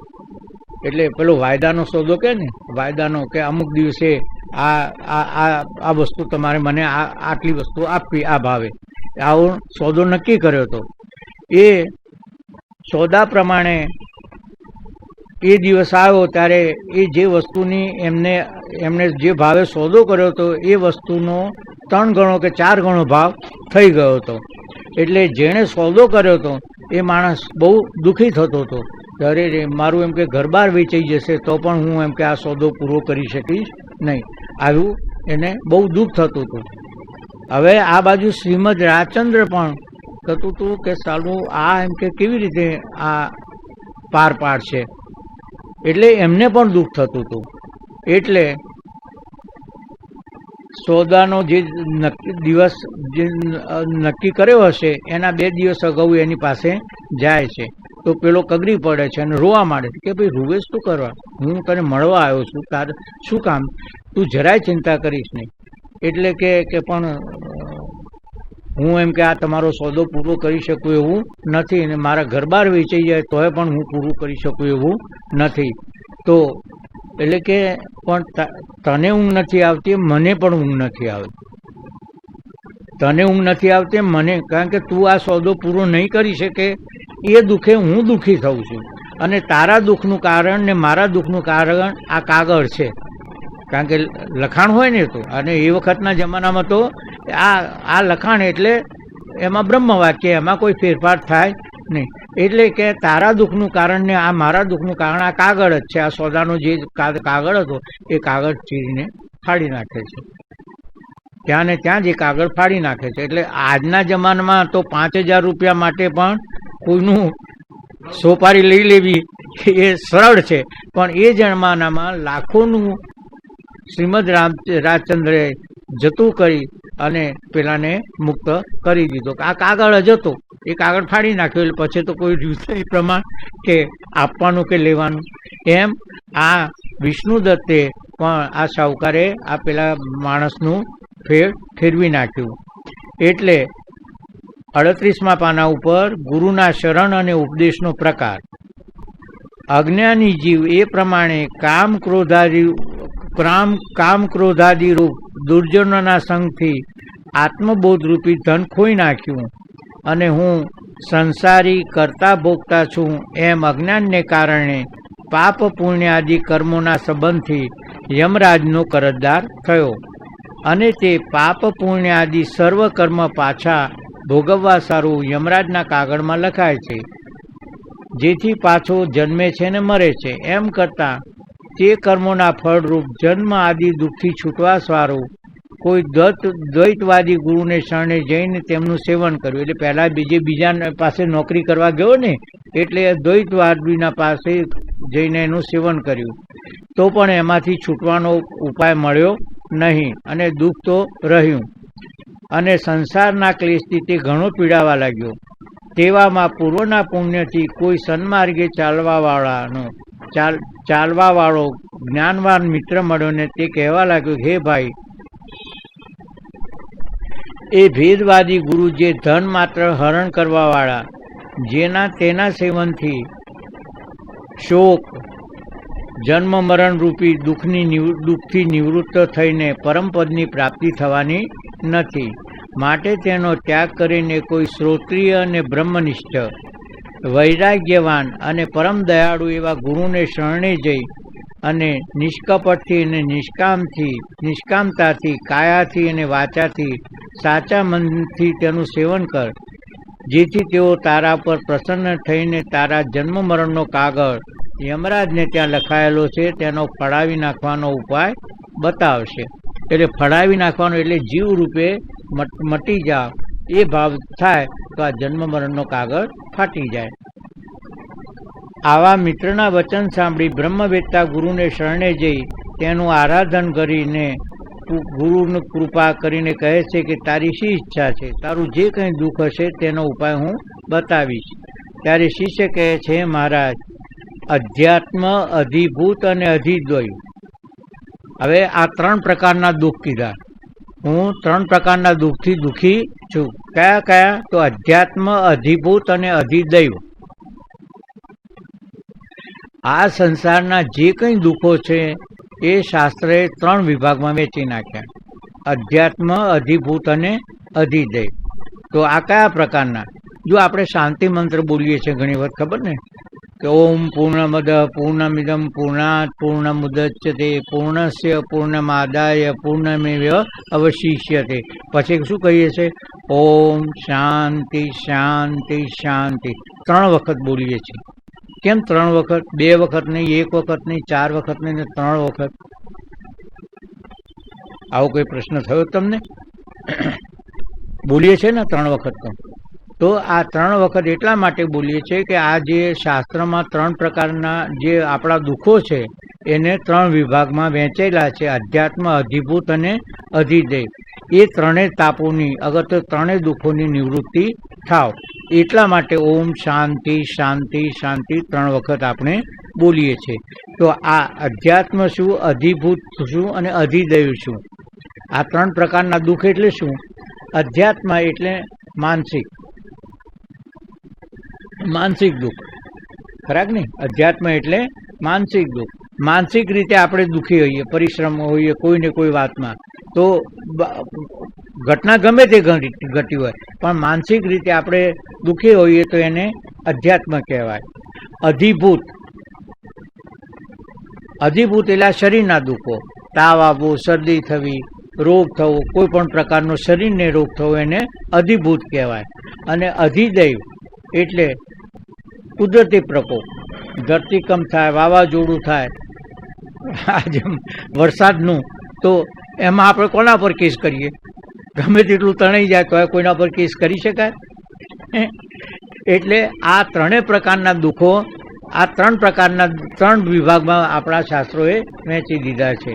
એટલે પેલો વાયદાનો સોદો કે ને, વાયદાનો કે અમુક દિવસે આ વસ્તુ તમારે મને આટલી વસ્તુ આપવી આ ભાવે, આવો સોદો નક્કી કર્યો હતો. એ સોદા પ્રમાણે એ દિવસ આવ્યો ત્યારે એ જે વસ્તુની એમને જે ભાવે સોદો કર્યો હતો એ વસ્તુનો 3 ગણો કે 4 ગણો ભાવ થઈ ગયો હતો. એટલે જેણે સોદો કર્યો હતો એ માણસ બહુ દુઃખી થતો હતો. અરે રે, મારું એમ કે ઘર-બાર વેચાઈ જશે તો પણ હું એમ કે આ સોદો પૂરો કરી શકીશ નહીં, આવું એને બહુ દુઃખ થતું હતું. હવે આ બાજુ શ્રીમદ રાજચંદ્ર પણ થતું હતું કે સાલું આ એમ કે કેવી રીતે આ પાર પાડશે, એટલે એમને પણ દુઃખ થતું હતું. એટલે સોદાનો જે દિવસ જે નક્કી કર્યો હશે એના 2 દિવસ અગાઉ એની પાસે જાય છે તો પેલો કગરી પડે છે અને રોવા માંડે છે કે ભાઈ રૂવેશ શું કરવા, હું તને મળવા આવ્યો છું, તારે શું કામ, તું જરાય ચિંતા કરીશ નહીં. એટલે કે પણ હું એમ કે આ તમારો સોદો પૂરો કરી શકું એવું નથી અને મારા ઘર-બાર વેચાઈ જાય તોય પણ હું પૂરું કરી શકું એવું નથી. તો એટલે કે પણ તને ઊંઘ નથી આવતી, મને પણ ઊંઘ નથી આવતી. તને ઊંઘ નથી આવતી મને, કારણ કે તું આ સોદો પૂરો નહીં કરી શકે એ દુઃખે હું દુઃખી થઉં છું. અને તારા દુઃખનું કારણ ને મારા દુઃખનું કારણ આ કાગળ છે, કારણ કે લખાણ હોય ને તો. અને એ વખતના જમાનામાં તો આ લખાણ એટલે એમાં બ્રહ્મ વાક્ય, એમાં કોઈ ફેરફાર થાય નહીં. એટલે કે તારા દુઃખનું કારણ ને આ મારા દુઃખનું કારણ આ કાગળ જ છે. આ સોદાનો જે કાગળ હતો એ કાગળ ચીરીને ફાડી નાખે છે, ત્યાં ને ત્યાં જ એ કાગળ ફાડી નાખે છે. એટલે આજના જમાનામાં તો 5000 રૂપિયા માટે પણ કોઈનું સોપારી લઈ લેવી એ સરળ છે, પણ એ જમાનામાં લાખોનું શ્રીમદ રાજચંદ્રે જતું કરી અને પેલાને મુક્ત કરી દીધો. આ કાગળ જ હતો, એ કાગળ ફાડી નાખ્યો એટલે પછી તો કોઈ રીત પ્રમાણ કે આપવાનું કે લેવાનું. એમ આ વિષ્ણુદત્તે પણ આ શાહુકારે આ પેલા માણસનું ફેરવી નાખ્યું. એટલે 38મા પાના ઉપર ગુરુના શરણ અને ઉપદેશનો પ્રકાર. અજ્ઞાની જીવ એ પ્રમાણે કામ ક્રોધાદી રૂપ દુર્જનોના સંગથી આત્મબોધરૂપી ધન ખોઈ નાખ્યું અને હું સંસારી કરતા ભોગતા છું એમ અજ્ઞાનને કારણે પાપ પુણ્ય આદિ કર્મોના સંબંધથી યમરાજનો કરજદાર થયો અને તે પાપ પુણ્ય આદિ સર્વ કર્મ પાછા ભોગવવા સારું યમરાજના કાગળમાં લખાય છે, જેથી પાછો જન્મે છે ને મરે છે. એમ કરતાં તે કર્મોના ફળરૂપ જન્મ આદિ દુઃખથી છૂટવા સારું કોઈ દ્વૈતવાદી ગુરુને શરણે જઈને તેમનું સેવન કર્યું. એટલે પહેલાં બીજા પાસે નોકરી કરવા ગયો ને, એટલે દ્વૈતવાદીના પાસે જઈને એનું સેવન કર્યું, તો પણ એમાંથી છૂટવાનો ઉપાય મળ્યો નહીં અને દુઃખ તો રહ્યું. અને સંસારના ક્લેશથી તે ઘણો પીડાવા લાગ્યો. તેવામાં પૂર્વના પુણ્યથી કોઈ સન્માર્ગે ચાલવાવાળો જ્ઞાનવાન મિત્ર મળ્યો ને તે કહેવા લાગ્યો, હે ભાઈ, એ ભેદવાદી ગુરુ જે ધન માત્ર હરણ કરવાવાળા, તેના સેવનથી શોક જન્મ મરણ રૂપી દુઃખથી નિવૃત્ત થઈને પરમપદની પ્રાપ્તિ થવાની નથી. માટે તેનો ત્યાગ કરીને કોઈ શ્રોત્રિય અને બ્રહ્મનિષ્ઠ, વૈરાગ્યવાન અને પરમ દયાળુ એવા ગુરુને શરણે જઈ અને નિષ્કપટથી અને નિષ્કામતાથી, કાયાથી અને વાચાથી, સાચા મનથી તેનું સેવન કર, જેથી તેઓ તારા પર પ્રસન્ન થઈને તારા જન્મ મરણનો કાગળ યમરાજને ત્યાં લખાયેલો છે તેનો ફળાવી નાખવાનો ઉપાય બતાવશે. એટલે ફળાવી નાખવાનો એટલે જીવ રૂપે મટી જાવ એ ભાવ થાય તો આ જન્મ મરણનો કાગળ ફાટી જાય. આવા મિત્રના વચન સાંભળી બ્રહ્મવેત્તા ગુરુને શરણે જઈ તેનું આરાધન કરીને ગુરુની કૃપા કરીને કહે છે કે તારી શી ઈચ્છા છે, તારું જે કંઈ દુઃખ હશે તેનો ઉપાય હું બતાવીશ. ત્યારે શિષ્ય કહે છે, મહારાજ, અધ્યાત્મ, અધિભૂત અને અધિદ્વય. હવે આ 3 પ્રકારના દુઃખ કીધા. હું 3 પ્રકારના દુઃખથી દુઃખી છું. કયા કયા? તો અધ્યાત્મ, અધિભૂત અને અધિદૈવ. આ સંસારના જે કંઈ દુઃખો છે એ શાસ્ત્રએ 3 વિભાગમાં વહેંચી નાખ્યા: અધ્યાત્મ, અધિભૂત અને અધિદૈવ. તો આ કયા પ્રકારના? જો આપણે શાંતિ મંત્ર બોલીએ છીએ ઘણી વખત, ખબર ને, કે ઓમ પૂર્ણમદ પૂર્ણમિદમ પૂર્ણાત પૂર્ણમુદચ્યતે પૂર્ણસ્ય પૂર્ણમાદાય પૂર્ણમેવ અવશિષ્યતે. પછી શું કહીએ છીએ? ઓમ શાંતિ શાંતિ શાંતિ. 3 વખત બોલીએ છીએ. કેમ 3 વખત? 2 વખત નહીં, 1 વખત નહીં, 4 વખત નહીં, 3 વખત? આવો કોઈ પ્રશ્ન થયો તમને? બોલીએ છીએ ને 3 વખત. તો આ 3 વખત એટલા માટે બોલીએ છીએ કે આ જે શાસ્ત્રમાં 3 પ્રકારના જે આપણા દુઃખો છે એને 3 વિભાગમાં વહેંચેલા છે: અધ્યાત્મ, અધિભૂત અને અધિદૈવ. એ 3 તાપોની, અગર તો 3 દુઃખોની નિવૃત્તિ થાવ એટલા માટે ઓમ શાંતિ શાંતિ શાંતિ 3 વખત આપણે બોલીએ છીએ. તો આ અધ્યાત્મ શું, અધિભૂત શું અને અધિદૈવ શું? આ 3 પ્રકારના દુઃખ એટલે શું? અધ્યાત્મ એટલે માનસિક દુઃખ, ખરા કે નહીં? અધ્યાત્મ એટલે માનસિક દુઃખ. માનસિક રીતે આપણે દુઃખી હોઈએ, પરિશ્રમ હોઈએ કોઈને કોઈ વાતમાં, તો ઘટના ગમે તે ઘટી હોય પણ માનસિક રીતે આપણે દુઃખી હોઈએ તો એને અધ્યાત્મ કહેવાય. અધિભૂત એટલે શરીરના દુઃખો, તાવ આવવો, શરદી થવી, રોગ થવો, કોઈ પણ પ્રકારનો શરીરને રોગ થવો એને અધિભૂત કહેવાય. અને અધિદૈવ એટલે કુદરતી પ્રકોપ, ધરતીકંપ થાય, વાવાઝોડું થાય, આજે વરસાદનું, તો એમાં આપણે કોના પર કેસ કરીએ? ગમે તેટલું તણાઈ જાય તો કોઈના પર કેસ કરી શકાય? એટલે આ 3 પ્રકારના દુઃખો, આ 3 પ્રકારના 3 વિભાગમાં આપણા શાસ્ત્રોએ વહેંચી દીધા છે: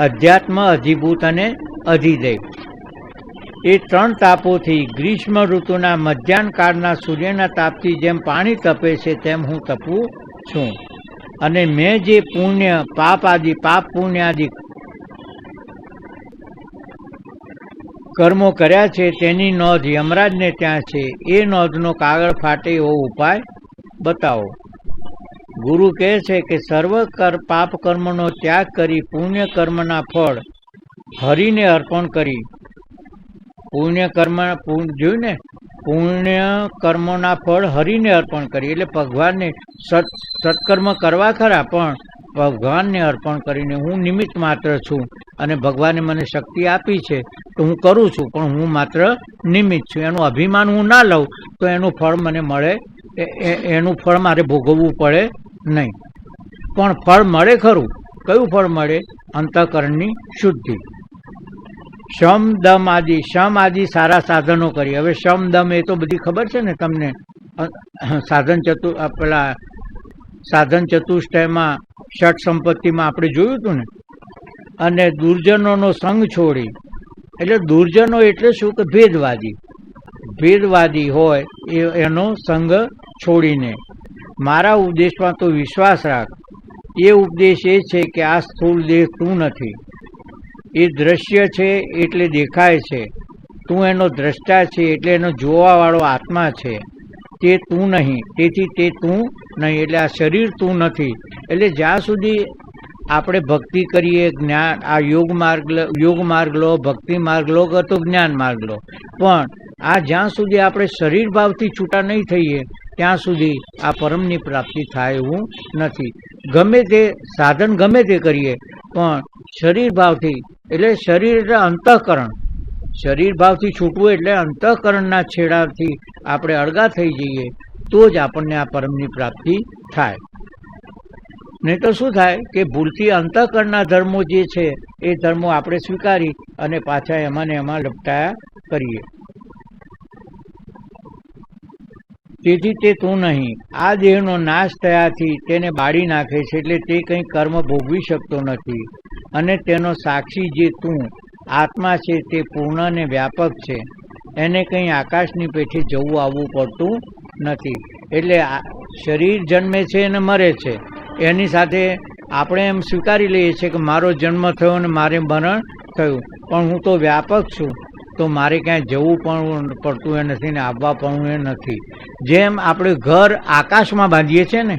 અધ્યાત્મ, અધિભૂત અને અધિદૈવ. એ 3 તાપોથી ગ્રીષ્મ ઋતુના મધ્યાહન કાળના સૂર્યના તાપથી જેમ પાણી તપે છે તેમ હું તપું છું. અને મેં જે પાપ પુણ્ય આદિ કર્મો કર્યા છે તેની નોંધ યમરાજને ત્યાં છે. એ નોંધનો કાગળ ફાટે એવો ઉપાય બતાવો. ગુરુ કહે છે કે સર્વ પાપ કર્મનો ત્યાગ કરી પુણ્ય કર્મના ફળ હરિને અર્પણ કરી, પુણ્ય કર્મોના ફળ હરિને અર્પણ કરી, એટલે ભગવાનને સત્કર્મ કરવા ખરા પણ ભગવાનને અર્પણ કરીને હું નિમિત્ત માત્ર છું અને ભગવાને મને શક્તિ આપી છે તો હું કરું છું, પણ હું માત્ર નિમિત્ત છું. એનું અભિમાન હું ના લઉં તો એનું ફળ મને મળે, એનું ફળ મારે ભોગવવું પડે નહીં. પણ ફળ મળે ખરું. કયું ફળ મળે? અંતઃકરણની શુદ્ધિ. શમ દમ આદિ, શમ આદિ સારા સાધનો કરી. હવે શમ દમ એ તો બધી ખબર છે ને તમને. પેલા સાધન ચતુષ્ટયમાં ષટ સંપત્તિમાં આપણે જોયું હતું ને. અને દુર્જનોનો સંગ છોડી, એટલે દુર્જનો એટલે શું કે ભેદવાદી હોય એનો સંગ છોડીને મારા ઉપદેશમાં તો વિશ્વાસ રાખ. એ ઉપદેશ એ છે કે આ સ્થૂળ દેહ તું નથી, એ દ્રશ્ય છે એટલે દેખાય છે, તું એનો દ્રષ્ટા છે એટલે એનો જોવાવાળો આત્મા છે, તે તું નહીં, તેથી તે તું નહીં, એટલે આ શરીર તું નથી. એટલે જ્યાં સુધી આપણે ભક્તિ કરીએ, જ્ઞાન, આ યોગ માર્ગ લો, ભક્તિ માર્ગ લો કે તો જ્ઞાન માર્ગ લો, પણ આ જ્યાં સુધી આપણે શરીર ભાવથી છૂટા નહીં થઈએ ત્યાં સુધી આ પરમની પ્રાપ્તિ થાય એવું નથી. ગમે તે સાધન ગમે તે કરીએ પણ શરીર ભાવથી, એટલે શરીર એટલે અંતઃકરણ, શરીર ભાવથી છૂટવું એટલે અંતઃકરણના છેડાથી આપણે અળગા થઈ જઈએ તો જ આપણને આ પરમની પ્રાપ્તિ થાય. નહીં તો શું થાય કે ભૂલથી અંતઃકરણના ધર્મો જે છે એ ધર્મો આપણે સ્વીકારી અને પાછા એમાં ને એમાં લપટાયા કરીએ. તેથી તે તું નહીં. આ દેહનો નાશ થયાથી તેને બાળી નાખે છે, એટલે તે કંઈ કર્મ ભોગવી શકતો નથી. અને તેનો સાક્ષી જે તું આત્મા છે તે પૂર્ણ અને વ્યાપક છે, એને કંઈ આકાશની પેઠે જવું આવવું પડતું નથી. એટલે શરીર જન્મે છે અને મરે છે, એની સાથે આપણે એમ સ્વીકારી લઈએ છીએ કે મારો જન્મ થયો અને મારે મરણ થયું, પણ હું તો વ્યાપક છું, તો મારે ક્યાંય જવું પણ પડતું એ નથી ને આવવા પણ એ નથી. જેમ આપણે ઘર આકાશમાં બાંધીએ છીએ ને,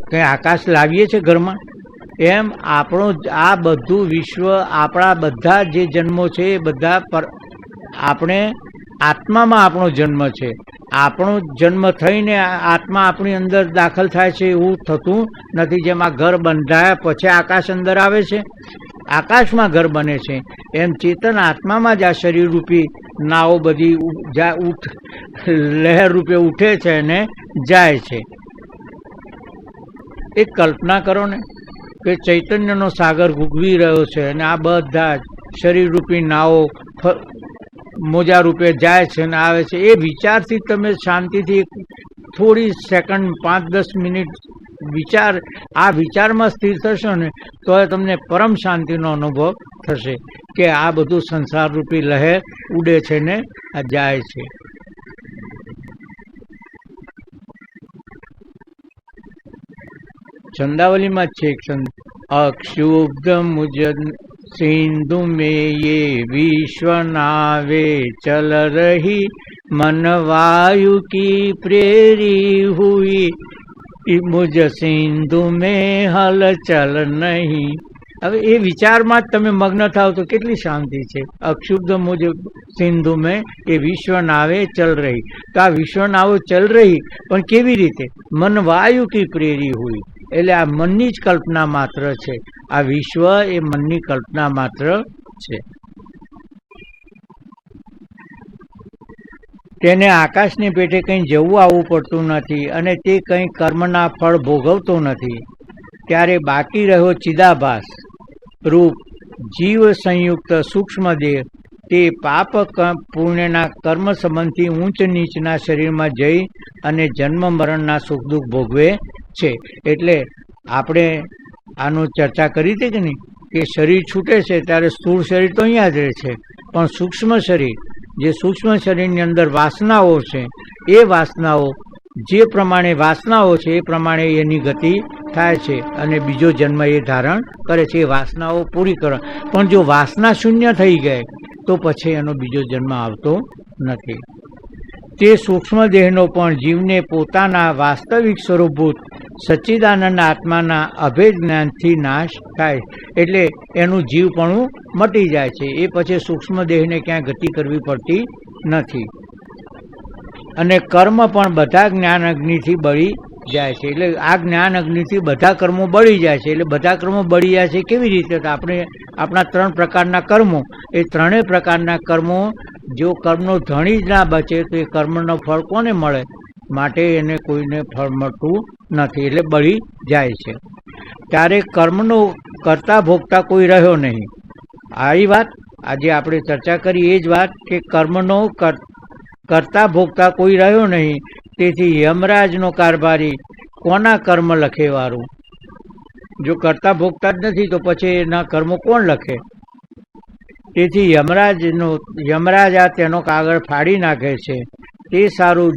કંઈ આકાશ લાવીએ છીએ ઘરમાં, એમ આપણો આ બધું વિશ્વ, આપણા બધા જે જન્મો છે એ બધા આપણે આત્મામાં આપણો જન્મ છે. આપણો જન્મ થઈને આત્મા આપણી અંદર દાખલ થાય છે એવું થતું નથી. જેમ આ ઘર બંધાયા પછી આકાશ અંદર આવે છે, આકાશમાં ઘર બને છે, એમ ચેતન આત્મામાં જ આ શરીર રૂપી નાવો બધી લહેર રૂપે ઉઠે છે અને જાય છે. એક કલ્પના કરો ને કે ચૈતન્યનો સાગર ગુગવી રહ્યો છે અને આ બધા શરીર રૂપી નાવો મોજા રૂપે જાય છે અને આવે છે. એ વિચારથી તમે શાંતિથી થોડી સેકન્ડ 5-10 મિનિટ આ વિચારમાં સ્થિર થશો ને તો તમને પરમ શાંતિનો અનુભવ થશે કે આ બધું સંસાર રૂપી લહેર ઉડે છે ને આ જાય છે. ચંદાવલીમાં છે અક્ષુબ્ધ મુજ સિંધુ में ये विश्व नावे चल रही मन वायु की प्रेरी हुई मुझ सिंधु में हलचल नहीं. હવે એ વિચારમાં જ તમે મગ્ન થાવ તો કેટલી શાંતિ છે. અક્ષુબ્ધ મુજ સિંધુ મેં એ વિશ્વ નાવે ચલ રહી. તો આ વિશ્વ નાવો ચલ રહી પણ કેવી રીતે? મન વાયુ કી પ્રેરી હુઈ, એટલે આ મનની જ કલ્પના માત્ર છે. આ વિશ્વ એ મનની કલ્પના માત્ર છે. તેને આકાશની પેટે કંઈ જવું આવવું પડતું નથી અને તે કંઈ કર્મના ફળ ભોગવતો નથી. ત્યારે બાકી રહ્યો ચિદાભાસ રૂપ જીવ સંયુક્ત સૂક્ષ્મ દેહ, તે પાપ પુણ્યના કર્મ સંબંધથી ઊંચ નીચના શરીરમાં જઈ અને જન્મ મરણના સુખ દુઃખ ભોગવે છે. એટલે આપણે આનું ચર્ચા કરી હતી કે નહીં કે શરીર છૂટે છે ત્યારે સ્થૂળ શરીર તો અહીંયા જ રહે છે, પણ સૂક્ષ્મ શરીર, જે સૂક્ષ્મ શરીરની અંદર વાસનાઓ છે, એ વાસનાઓ જે પ્રમાણે વાસનાઓ છે એ પ્રમાણે એની ગતિ થાય છે અને બીજો જન્મ એ ધારણ કરે છે. એ વાસનાઓ પૂરી કરો, પણ જો વાસના શૂન્ય થઈ ગઈ તો પછી એનો બીજો જન્મ આવતો નથી. તે સૂક્ષ્મ દેહનો પણ જીવને પોતાના વાસ્તવિક સ્વરૂપભૂત સચ્ચિદાનંદ આત્માના અભેદ જ્ઞાનથી નાશ થાય. એટલે એનું જીવપણું મટી જાય છે. એ પછી સૂક્ષ્મ દેહને ક્યાંય ગતિ કરવી પડતી નથી અને કર્મ પણ બધા જ્ઞાન અગ્નિથી બળી જાય છે. એટલે આ જ્ઞાન અગ્નિથી બધા કર્મો બળી જાય છે. એટલે બધા કર્મો બળી જાય છે કેવી રીતે? તો આપણે આપણા 3 પ્રકારના કર્મો, એ 3 પ્રકારના કર્મો, જો કર્મનો ધણી જ ના બચે તો એ કર્મનો ફળ કોને મળે? માટે એને કોઈને ફળ મળતું નથી, એટલે બળી જાય છે. ત્યારે કર્મનો કરતા ભોગતા કોઈ રહ્યો નહીં. આવી વાત આજે આપણે ચર્ચા કરી એ જ વાત કે કર્મનો કરતા ભોગતા કોઈ રહ્યો નહીં, તેથી યમરાજનો કારભારી કોના કર્મ લખેવાળું. જો કરતા ભોગતા જ નથી તો પછી એના કર્મો કોણ લખે? તેથી યમરાજ આ તેનો કાગળ ફાડી નાખે છે. તે સારું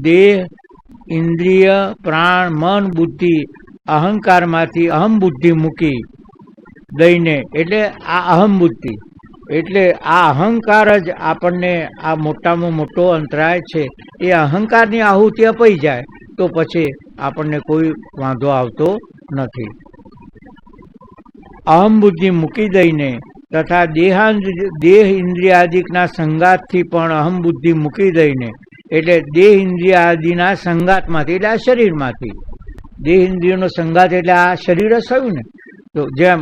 દેહ ઇન્દ્રિય પ્રાણ મન બુદ્ધિ અહંકારમાંથી અહમ બુદ્ધિ મૂકી દઈને, એટલે આ અહમ બુદ્ધિ એટલે આ અહંકાર જ આપણને આ મોટામાં મોટો અંતરાય છે. એ અહંકારની આહુતિ અપાઈ જાય તો પછી આપણને કોઈ વાંધો આવતો નથી. અહમ બુદ્ધિ મૂકી દઈને તથા દેહ ઇન્દ્રિયાદિકના સંગાતથી પણ અહમ બુદ્ધિ મૂકી દઈને, એટલે દેહ ઇન્દ્રિયાદિના સંગાતમાંથી એટલે આ શરીરમાંથી, દેહ ઇન્દ્રિયોનો સંગાત એટલે આ શરીર જ થયું ને. તો જેમ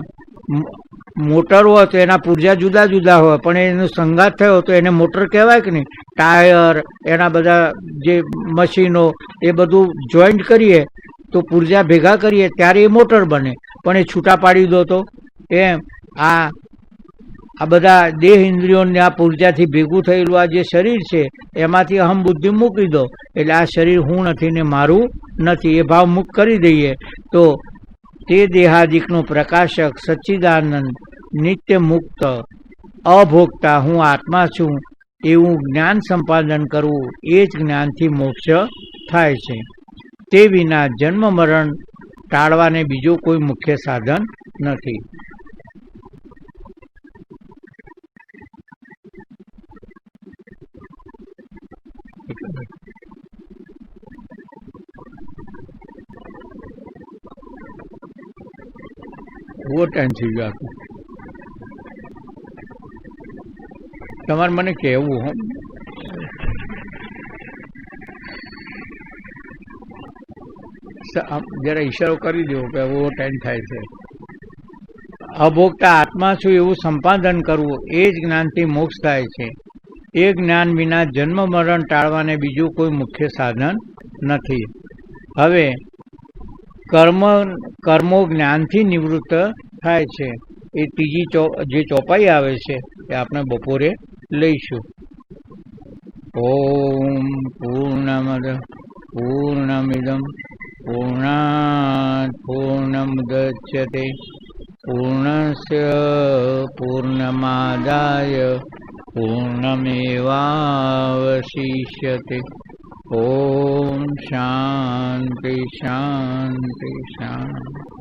મોટર હોય તો એના પુર્જા જુદા જુદા હોય, પણ એનો સંગાત થયો તો એને મોટર કહેવાય કે નહીં? ટાયર, એના બધા જે મશીનો એ બધું જોઈન્ટ કરીએ તો પુર્જા ભેગા કરીએ ત્યારે એ મોટર બને, પણ એ છૂટા પાડી દો તો એમ આ બધા દેહ ઇન્દ્રિયોને આ પુર્જાથી ભેગું થયેલું આ જે શરીર છે એમાંથી અહમ બુદ્ધિ મૂકી દો, એટલે આ શરીર હું નથી ને મારું નથી એ ભાવ મુક્ત કરી દઈએ તો તે દેહાદિકનો પ્રકાશક સચ્ચિદાનંદ નિત્ય મુક્ત અભોગતા હું આત્મા છું એવું જ્ઞાન સંપાદન કરવું એ જ જ્ઞાનથી મોક્ષ થાય છે. તે વિના જન્મ મરણ ટાળવાને બીજો કોઈ મુખ્ય સાધન નથી. બહુ ટાઈમ થઈ ગયો આપને. તમારે મને કહેવું હો જરા ઈશારો કરી દો કે બહુ ટાઈમ થાય છે. અભોગતા આત્મા છું એવું સંપાદન કરવું એ જ જ્ઞાનથી મોક્ષ થાય છે. એ જ્ઞાન વિના જન્મ મરણ ટાળવાને બીજું કોઈ મુખ્ય સાધન નથી. હવે કર્મો જ્ઞાનથી નિવૃત્ત થાય છે. એ ત્રીજી જે ચોપાઈ આવે છે એ આપણે બપોરે લઈશું. ઓમ પૂર્ણમદ પૂર્ણમિદમ પૂર્ણાત પૂર્ણમુદચ્યતે પૂર્ણસ્ય પૂર્ણમાદાય પૂર્ણમેવાવશિષ્યતે. ઓમ શાંતિ શાંતિ શાંતિ.